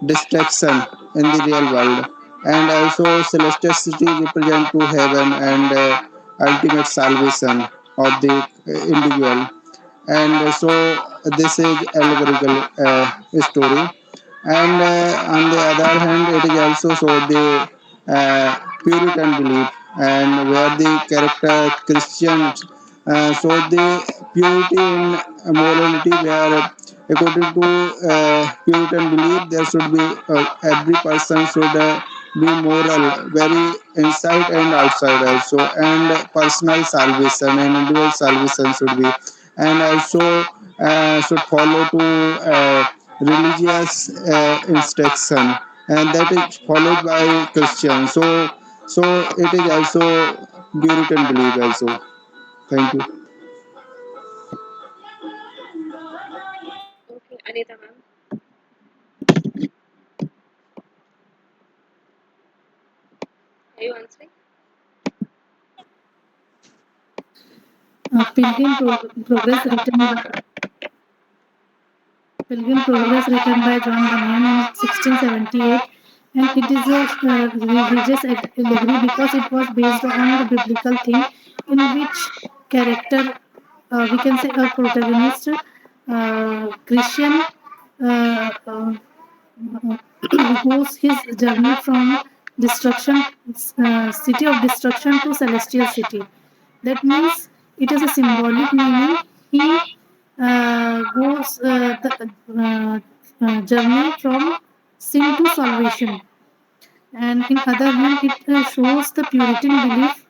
destruction in the real world, and also celestial city represent to heaven and ultimate salvation of the individual. And so this is allegorical story. And on the other hand, it is also so the Puritan belief, and where the character Christians show the purity in morality, where according to Puritan belief there should be every person should be moral, very inside and outside also, and personal salvation and individual salvation should be, and also should follow to religious instruction, and that is followed by Christian. So it is also Puritan belief also. Thank you. Okay, Anita ma'am. Are you answering? Pilgrim Progress written by John Bunyan in 1678, and it is a religious allegory because it was based on the biblical theme in which character, we can say a protagonist, Christian, uh, uh, goes his journey from destruction, city of destruction to celestial city. That means it has a symbolic meaning. He goes the journey from sin to salvation, and in other hand it shows the Puritan belief,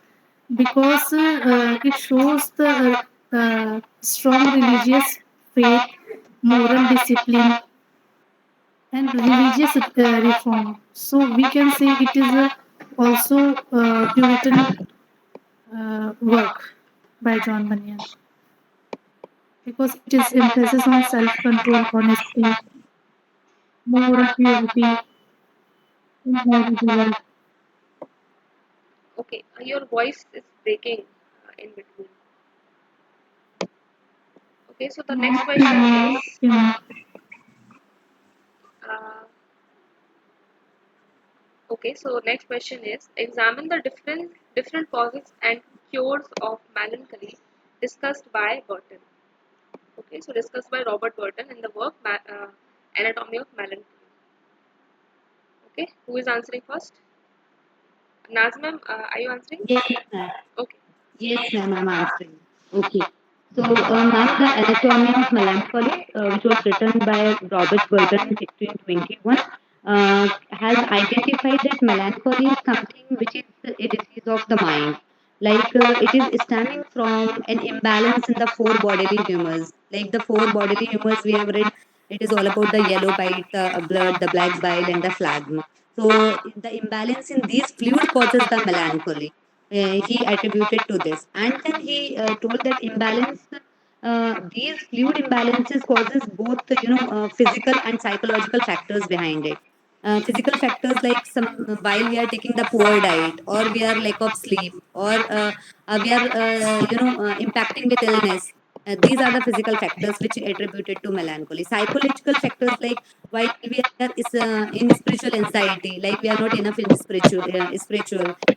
because it shows the strong religious faith, moral discipline, and religious reform. So we can say it is also Puritan work by John Bunyan, because it is emphasis on self-control, honesty, moral purity in how. Okay, your voice is breaking in between. Okay, so the next question is, Yeah. uh, okay, so next question is, examine the different causes and cures of melancholy discussed by Burton. Okay, so discussed by Robert Burton in the work Anatomy of Melancholy. Okay, who is answering first? Naz ma'am, are you answering? Yes, ma'am. Okay. Yes, ma'am, I'm answering. Okay. So, ma'am, the Anatomy of Melancholy, which was written by Robert Burton in 1621, has identified that melancholy is something which is a disease of the mind. Like, it is stemming from an imbalance in the four bodily humors. Like the four bodily humors we have read, it is all about the yellow bite, the blood, the black bile, and the phlegm. So, the imbalance in these fluid causes the melancholy. He attributed to this, and then he told that imbalance, these fluid imbalances causes both physical and psychological factors behind it. Physical factors like some, while we are taking the poor diet, or we are lack of sleep, or we are impacting with illness. These are the physical factors which attributed to melancholy. Psychological factors like while we are in spiritual anxiety, like we are not enough in spiritual,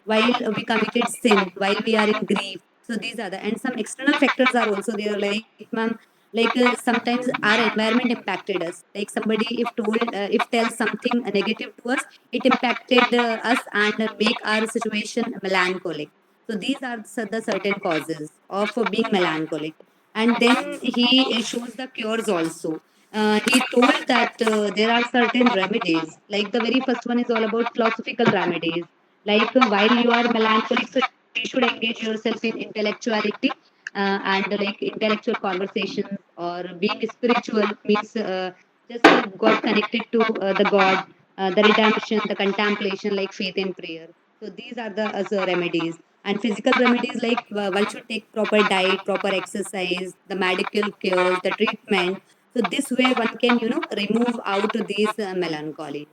while we committed sin, while we are in grief. So these are the, and some external factors are also there, like ma'am, like sometimes our environment impacted us. Like somebody if tells something negative to us, it impacted us and make our situation melancholic. So these are the certain causes of being melancholic. And then he shows the cures also. He told that there are certain remedies. Like the very first one is all about philosophical remedies. Like while you are melancholic, so you should engage yourself in intellectuality, and like intellectual conversations, or being spiritual means just got connected to the God, the redemption, the contemplation, like faith and prayer. So these are the remedies. And physical remedies like one should take proper diet, proper exercise, the medical cures, the treatment. So this way one can remove out these melancholies.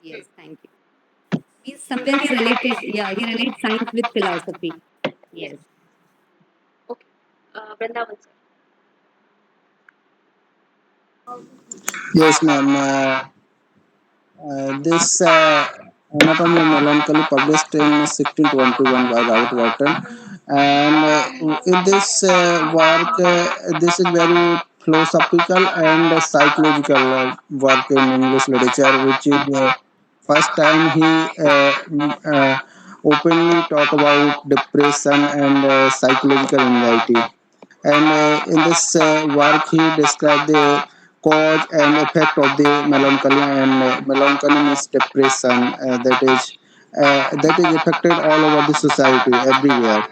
Yes, thank you. He's somewhere he related, yeah, he relates science with philosophy. Yes. Yes. Okay. Vrindavan sir. Yes, ma'am. This Anatomy of Melancholy published in 1621 by Robert Burton, and in this work, this is very philosophical and psychological work in English literature, which is first time he openly talk about depression and psychological anxiety. And in this work, he described the cause and effect of the melancholy, and melancholy means depression, that is affected all over the society everywhere.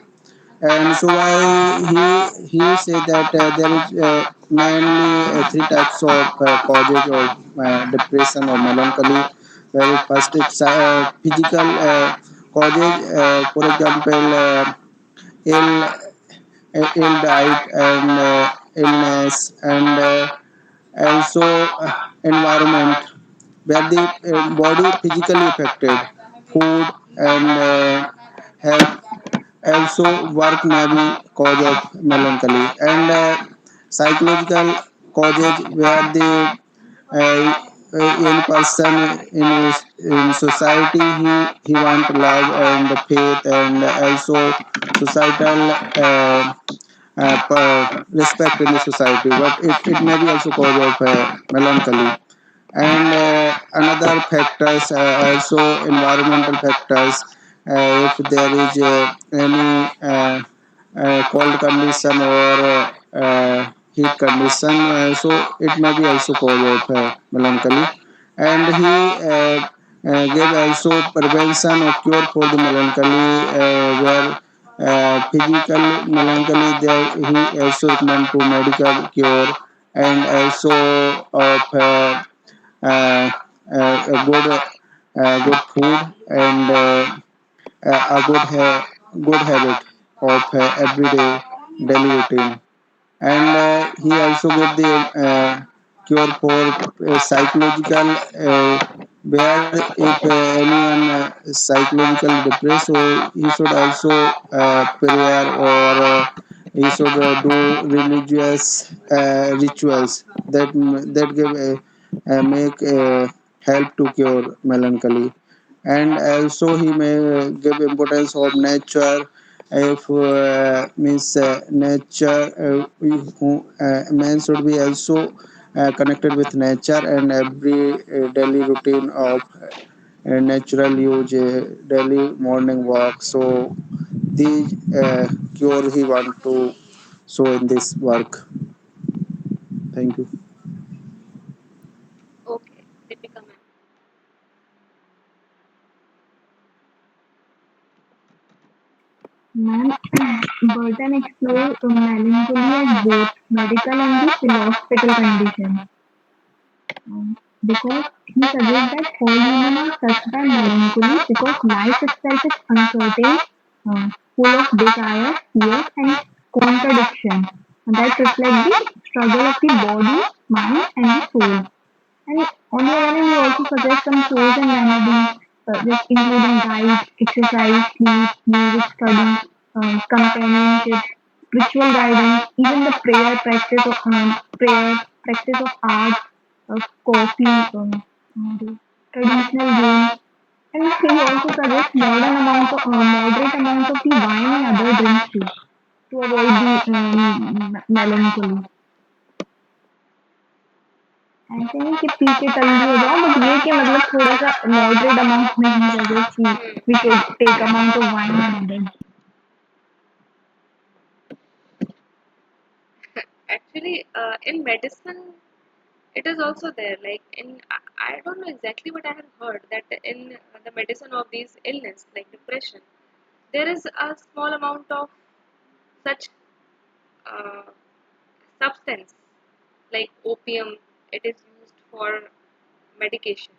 And so why he said that there is mainly three types of causes of depression or melancholy. Very first, it's physical causes, for example, ill ill diet and illness, and also environment where the body physically affected, food and health. Also work may be cause of melancholy, and psychological causes where the any person in society, he want love and faith, and also societal respect in the society, but it may be also cause of melancholy. and another factors also environmental factors. If there is any cold condition or heat condition, so it may be also cause of melancholy. And he gave also prevention or cure for the melancholy, where physical melancholy there he also recommend to medical cure, and also of uh, a good food, and good habit of everyday daily routine. And he also gave the cure for psychological, where if anyone psychologically depressed, so he should also prayer, or he should do religious rituals that give make help to cure melancholy. And also he may give importance of nature. If means nature, man should be also connected with nature, and every daily routine of natural use, daily morning walk. So the cure he want to show in this work. Thank you. Okay, Deepika ma'am. Ma'am, Burton explores melancholy as both medical and the philosophical condition. Because he suggests that all humans are touched by melancholy because life itself is uncertain, full of desire, fear, and contradiction that reflect the struggle of the body, mind, and the soul. And on the other hand, he also suggests some chosen remedies, just including diet, exercise, sleep, music study, companionship, spiritual guidance, even the prayer, practice of art, coffee, traditional games. And he also suggests moderate amounts of the wine and other drinks too, to avoid the melancholy. ऐसे नहीं कि P के टल्ली हो जाओ, but ये कि मतलब थोड़ा सा मॉडरेट अमाउंट में ही सजेस्ट कि we can take amount of wine and other. Actually, in medicine, it is also there. Like I don't know exactly, but I have heard that in the medicine of these illness, like depression, there is a small amount of such uh, substance, like opium. It is used for medication.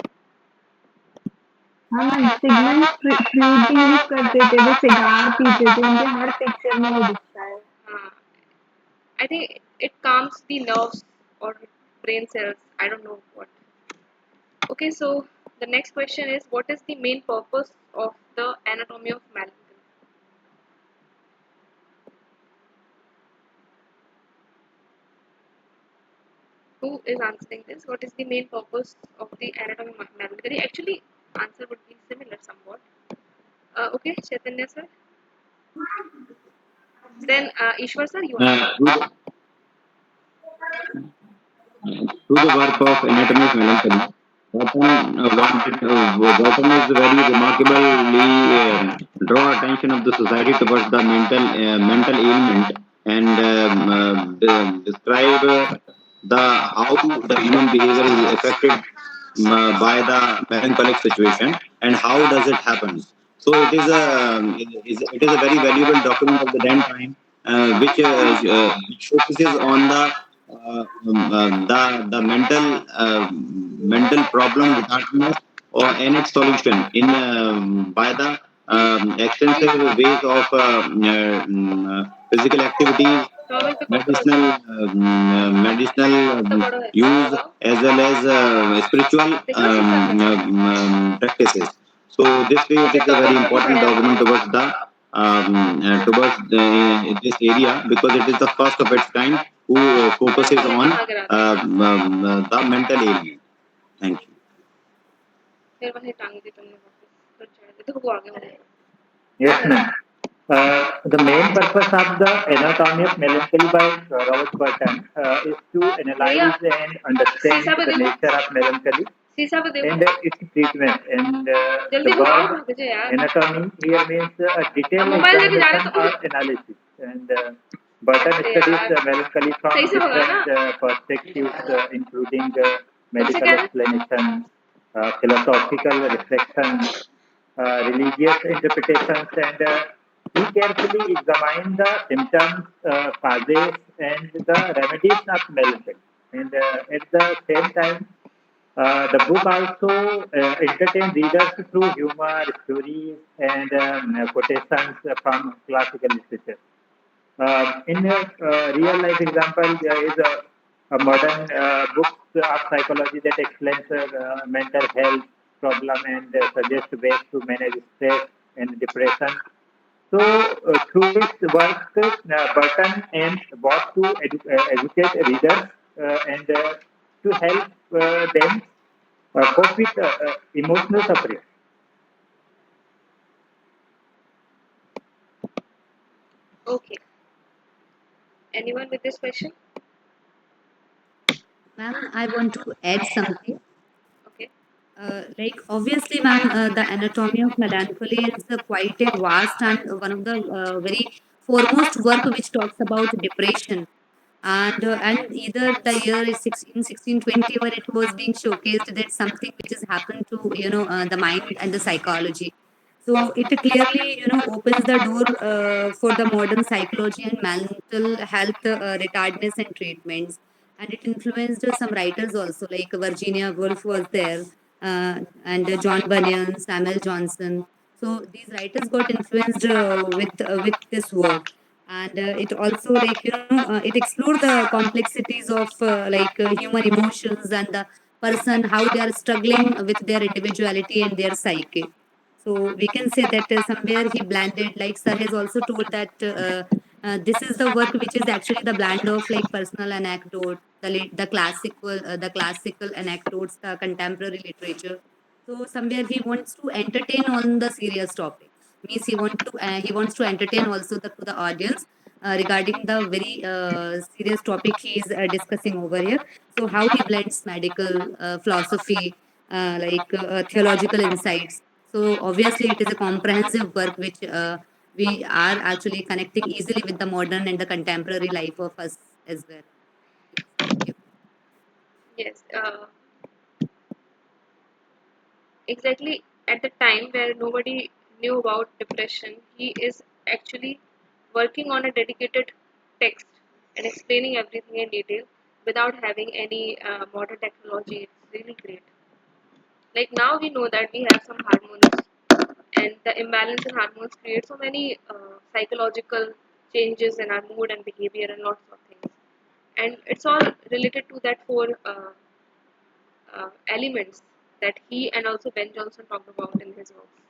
हाँ ma'am, Sigmund fruit भी use करते थे, वो cigar पीते थे, उनके हर picture में वो दिखता है. Uh, I think it calms the nerves or brain cells. I don't know what. Okay, so the next question is, what is the main purpose of the anatomy of melancholy? Who is answering this? What is the main purpose of the anatomy of melancholy? Actually, answer would be similar somewhat. Okay, Chaitanya sir. Then Ishwar sir, you answer. Through through the work of Anatomy of Melancholy, Burton is very remarkably draw attention of the society towards the mental ailment, and describe the how the human behavior is affected by the melancholic situation, and how does it happen. So it is a very valuable document of the then time, which focuses on the mental problem retardedness, or and its solution in by the extensive ways of physical activities, Towel पे cut करो medicinal उसको. medicinal तो बड़ा है. use, as well as spiritual देखो शीशा अंदर. practices. So this way, it is a very important document towards this area, because it is the first of its kind who focuses on the mental ailment. Thank you. फिर वही टांग दी तुमने वापस. फिर जाए तो वो आगे हो गया. Yes, ma'am. The main purpose of the Anatomy of Melancholy by Robert Burton is to भैया analyze and understand शीशा पे the देखो nature of melancholy शीशा पे देखो and its treatment. And the जल्दी घुमाओ word भाग जा यार anatomy here means a अब detailed मोबाइल लेके जा रहे examination तो or analysis. And Burton अरे studies यार melancholy सही from से भगा ना different perspectives, including तुमसे medical कह रहे explanation, philosophical reflection, religious interpretations, and he carefully examined the symptoms, causes, and the remedies of melancholy. And at the same time, the book also entertained readers through humor, stories, and quotations from classical literature. In a real life example, there is a modern book of psychology that explains mental health problem and suggests ways to manage stress and depression. So, through his work, Burton aims both to educate readers and to help them cope with emotional suffering. okay anyone with this question Ma'am, I want to add something. okay Like obviously, ma'am, the anatomy of melancholy is quite a vast and one of the very foremost work which talks about depression. And either the year is 1620 where it was being showcased that something which has happened to the mind and the psychology. So it clearly opens the door for the modern psychology and mental health retardedness and treatments, and it influenced some writers also, like Virginia Woolf was there, and John Bunyan, Samuel Johnson. So these writers got influenced with this work, and it also, like it explored the complexities of human emotions and the person, how they are struggling with their individuality and their psyche. So we can say that somewhere he blended, like sir has also told that this is the work which is actually the blend of like personal anecdote, the classical anecdotes, the contemporary literature. So somewhere he wants to entertain on the serious topic. Means he wants to entertain also to the audience regarding the very serious topic he is discussing over here. So how he blends medical philosophy, theological insights. So obviously, it is a comprehensive work which we are actually connecting easily with the modern and the contemporary life of us as well. Yes, thank you. yes exactly at the time where nobody knew about depression he is actually working on a dedicated text and explaining everything in detail without having any modern technology. It's really great. Like now we know that we have some hormones and the imbalance in hormones create so many psychological changes in our mood and behavior and lots of things. And it's all related to that four elements that he and also Ben Jonson talked about in his works.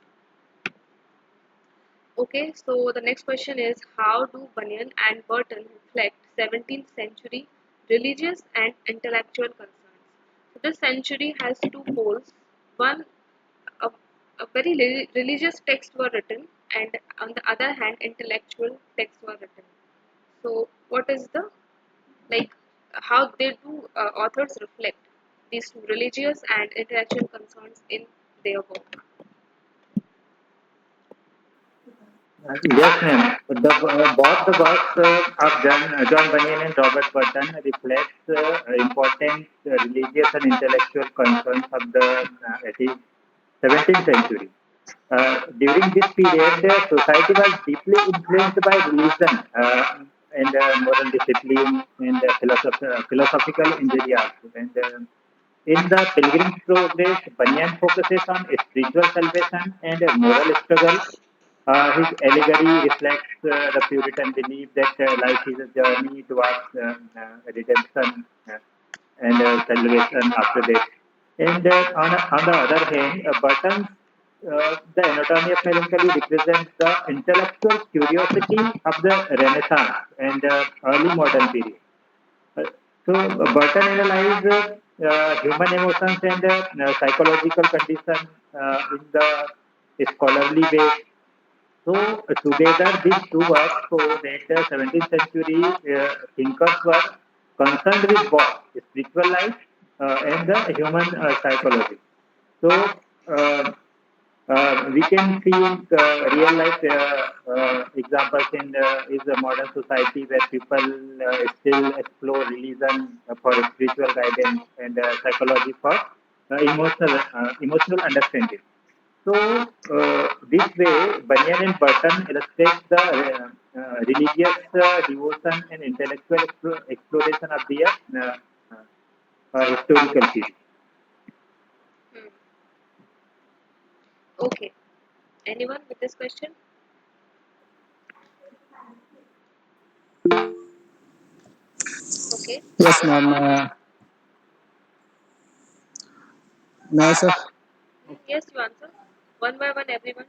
Okay, so the next question is how do Bunyan and Burton reflect 17th century religious and intellectual concerns? So this century has two poles. One, a, a very religious texts were written, and on the other hand, intellectual texts were written. So what is the like how they do authors reflect these two religious and intellectual concerns in their work? Yes, ma'am. Both the works of John Bunyan and Robert Burton reflects important religious and intellectual concerns of the 17th century. During this period, society was deeply influenced by religion and moral discipline and philosophical inquiry also. And in the Pilgrim's Progress, Bunyan focuses on spiritual salvation and moral struggle. His allegory reflects the Puritan belief that life is a journey towards redemption and salvation after death. And on the other hand, Burton's The Anatomy of Melancholy represents the intellectual curiosity of the Renaissance and early modern period. Uh, Burton analyzed human emotions and psychological conditions in the scholarly way. So together these two works show that 17th century thinkers were concerned with both spiritual life and the human psychology. So we can see in real life examples in is a modern society where people still explore religion for spiritual guidance and psychology for emotional understanding. So this way, Bunyan and Burton illustrate the religious devotion and intellectual exploration of the historical period. Hmm. Okay. Anyone with this question? Okay. Yes, ma'am. May I, sir? Yes, you answer. One by one, everyone.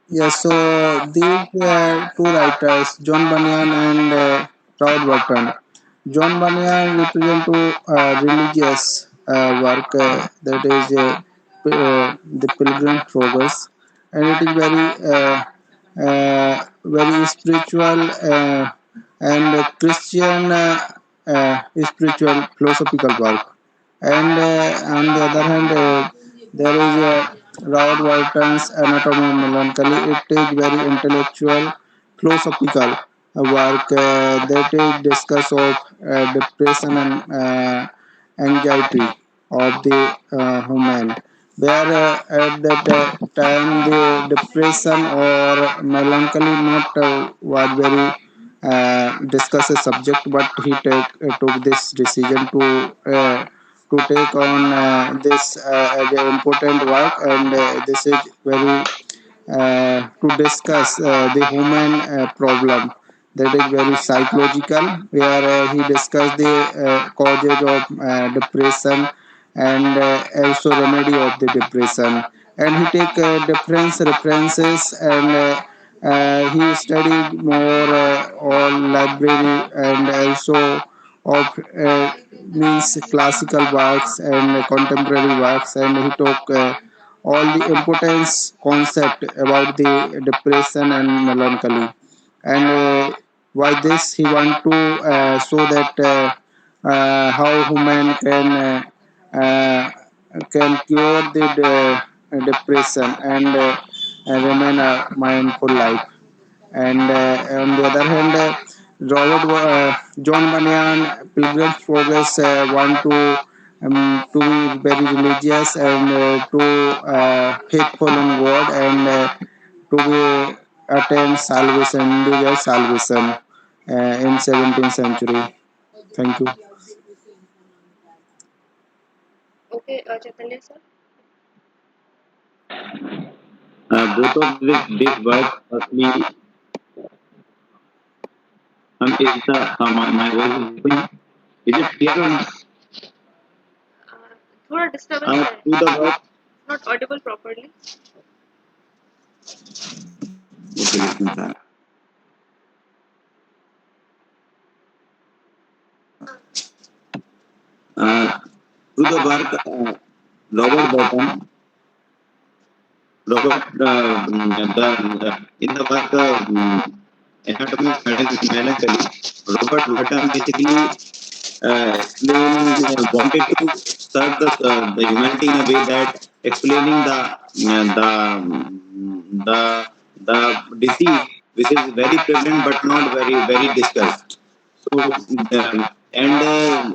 Yes, so these two writers, John Bunyan and Robert Burton. John Bunyan represent to religious work that is the Pilgrim Progress, and it is very spiritual and Christian spiritual philosophical work. And on the other hand, there is Robert Walton's Anatomy of Melancholy. It is very intellectual, philosophical work that is discuss of depression and anxiety of the human. Where at that time the depression or melancholy not was very discuss a subject, but he took this decision to take on this as an important work, and this is very to discuss the human problem that is very psychological, where he discussed the causes of depression and also remedy of the depression, and he take different references, and he studied more on library and also of means classical works and contemporary works, and he took all the importance concept about the depression and melancholy, and why this he want to show that how human can cure the depression and remain a mindful life. And on the other hand, John Bunyan, Pilgrim's Progress, want to be very religious and to faithful in God, and to be attain salvation, individual salvation in 17th century. Thank you. Okay, Chaitanya sir. Both of these works, firstly, is my voice is going. Is it clear or not? थोड़ा disturbance है. To the work. Not audible properly. Okay, let me try. Uh, to the work, Robert Burton, Robert, in the work Anatomy of Melancholy, Robert Burton basically wanted to serve the humanity in a way that explaining the disease which is very prevalent but not very discussed. So and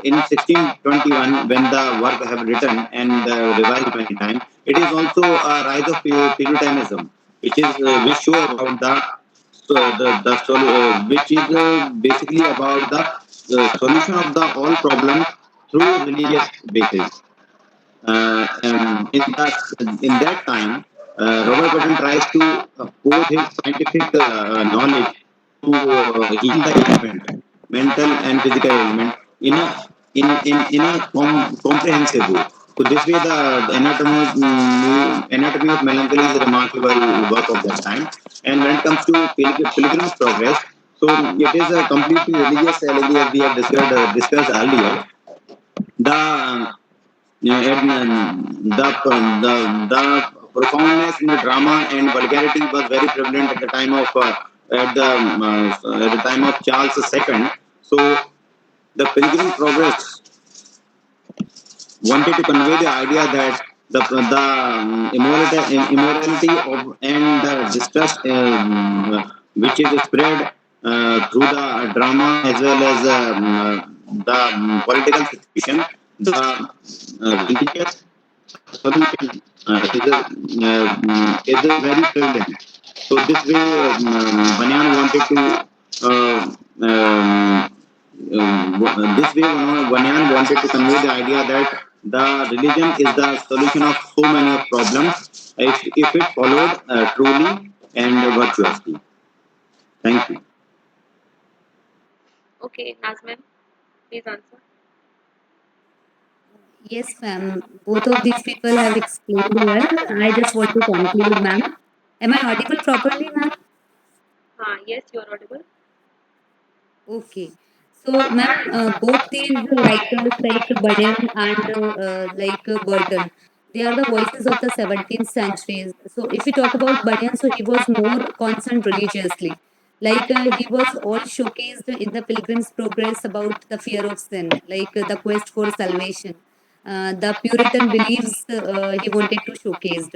in 1621, when the work have written and revised many times, it is also a rise of Puritanism, which is which show about which is basically about the solution of the all problems through religious basis. In that time, Robert Burton tries to pose his scientific knowledge to heal the ailment, mental and physical ailment, in a comprehensive way. So this way, the anatomy of melancholy is a remarkable work of that time. And when it comes to Pilgrim's Progress, so it is a completely religious allegory, as we have discussed earlier. The yeah, the profoundness in the drama and vulgarity was very prevalent at the time of Charles II. So the Pilgrim Progress wanted to convey the idea that immorality of and the distrust which is spread through the drama as well as the political situation, the religious solution is very prevalent. So this way, Banyan wanted to uh, um, this way, Banyan wanted to convey the idea that the religion is the solution of so many of problems if it followed truly and virtuously. Thank you. Okay, Nazman, please answer. Yes, ma'am. Both of these people have explained well. I just want to conclude, ma'am. Am I audible properly, ma'am? Yes, you are audible. Okay. So, ma'am, both these writers like Bunyan and Burton, they are the voices of the 17th centuries. So, if we talk about Bunyan, so he was more concerned religiously. He was all showcased in the Pilgrim's Progress about the fear of sin, the quest for salvation. The Puritan beliefs he wanted to showcase.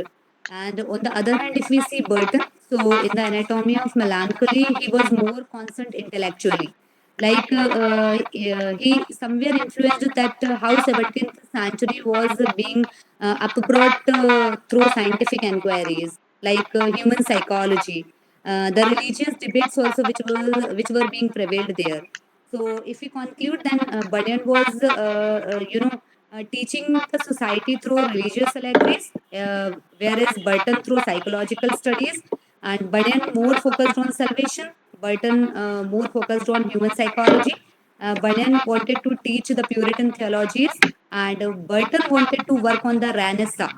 And on the other hand, if we see Burton, so in the Anatomy of Melancholy, he was more concerned intellectually. He somewhere influenced that how 17th century was being upbrought through scientific inquiries, human psychology, the religious debates also which were being prevailed there. So if we conclude, then Bunyan was teaching the society through religious allegories, whereas Burton through psychological studies, and Bunyan more focused on salvation, Burton more focused on human psychology. Bunyan wanted to teach the Puritan theologies, and Burton wanted to work on the Renaissance.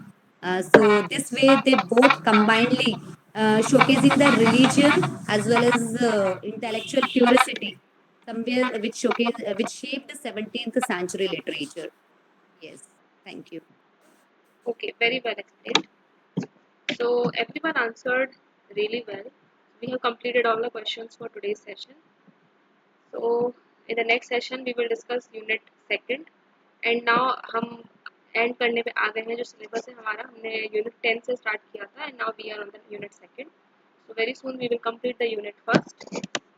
So this way, they both combinedly showcasing the religion as well as intellectual curiosity, somewhere which shaped the 17th century literature. Yes, thank you. Okay, very well explained. So everyone answered really well. We have completed all the questions for today's session. So in the next session we will discuss unit second. And now हम and करने पे आ गए हैं. जो syllabus है हमारा, हमने unit 10 से स्टार्ट किया था and now we are on the unit second. So very soon we will complete the unit first,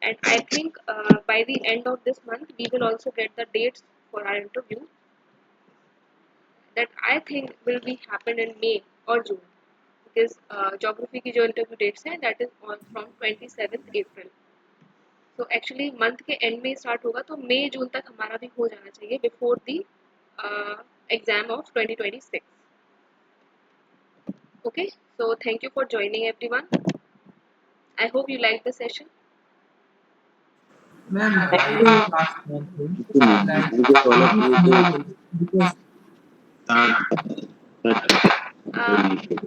and I think by the end of this month we will also get the dates for our interview, that I think will be happen in May or June, because geography की जो interview dates हैं that is on from 27th April. तो actually month के and में start होगा, तो मई जून तक हमारा भी हो जाना चाहिए before the exam of 2026. Okay, so thank you for joining everyone. I hope you liked the session. Ma'am, I want to ask one thing. Like, Thank you to all is of it you more because Uh,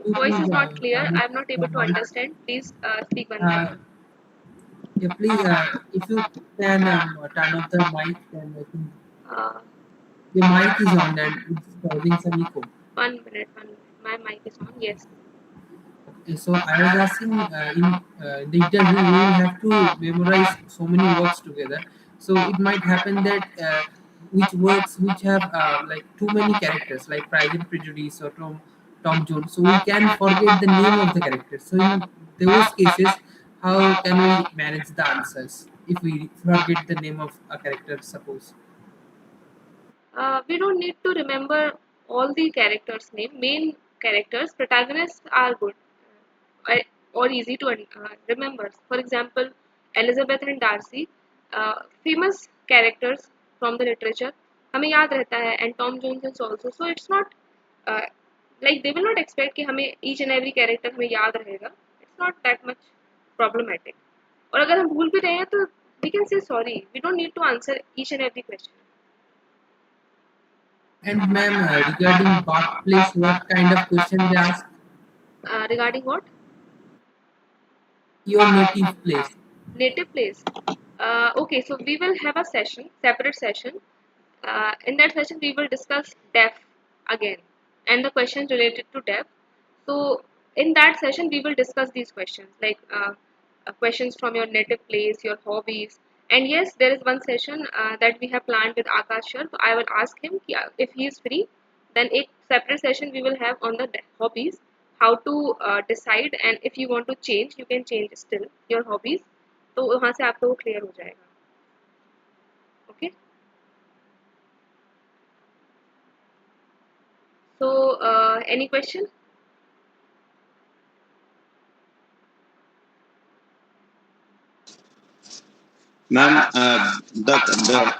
you Voice please is not clear. turn I off am not the able to mic? understand. Please speak one more Uh, time. yeah, please, if you can turn off the mic, then I think Uh, the mic is on and it's causing some echo. 1 minute, 1 minute. My mic is on. Yes. So I was asking, in the interview you will have to memorize so many works together. So it might happen that which works which have like too many characters, like Pride and Prejudice or Tom Jones. So we can forget the name of the characters. So in those cases, how can we manage the answers if we forget the name of a character? Suppose. We don't need to remember all the characters' name. Main characters, protagonists are good or easy to remember. For example, Elizabeth and Darcy, famous characters from the literature. हमें याद रहता है, and Tom Jones is also. So it's not uh, like they will not expect कि हमें each and every character हमें याद रहेगा. It's not that much problematic. और अगर हम भूल भी रहे हैं तो we can say sorry. We don't need to answer each and every question. And ma'am, regarding birthplace, what kind of question they ask? Regarding what? Your native place. Native place. Okay, so we will have a session, separate session. In that session we will discuss deaf again and the questions related to deaf. So in that session we will discuss these questions like questions from your native place, your hobbies. And yes, there is one session that we have planned with Akash sir. So I will ask him if he is free, then a separate session we will have on the hobbies, how to decide, and if you want to change you can change still your hobbies. तो वहाँ से आपको वो clear हो जाएगा. Okay. So any question? Ma'am, the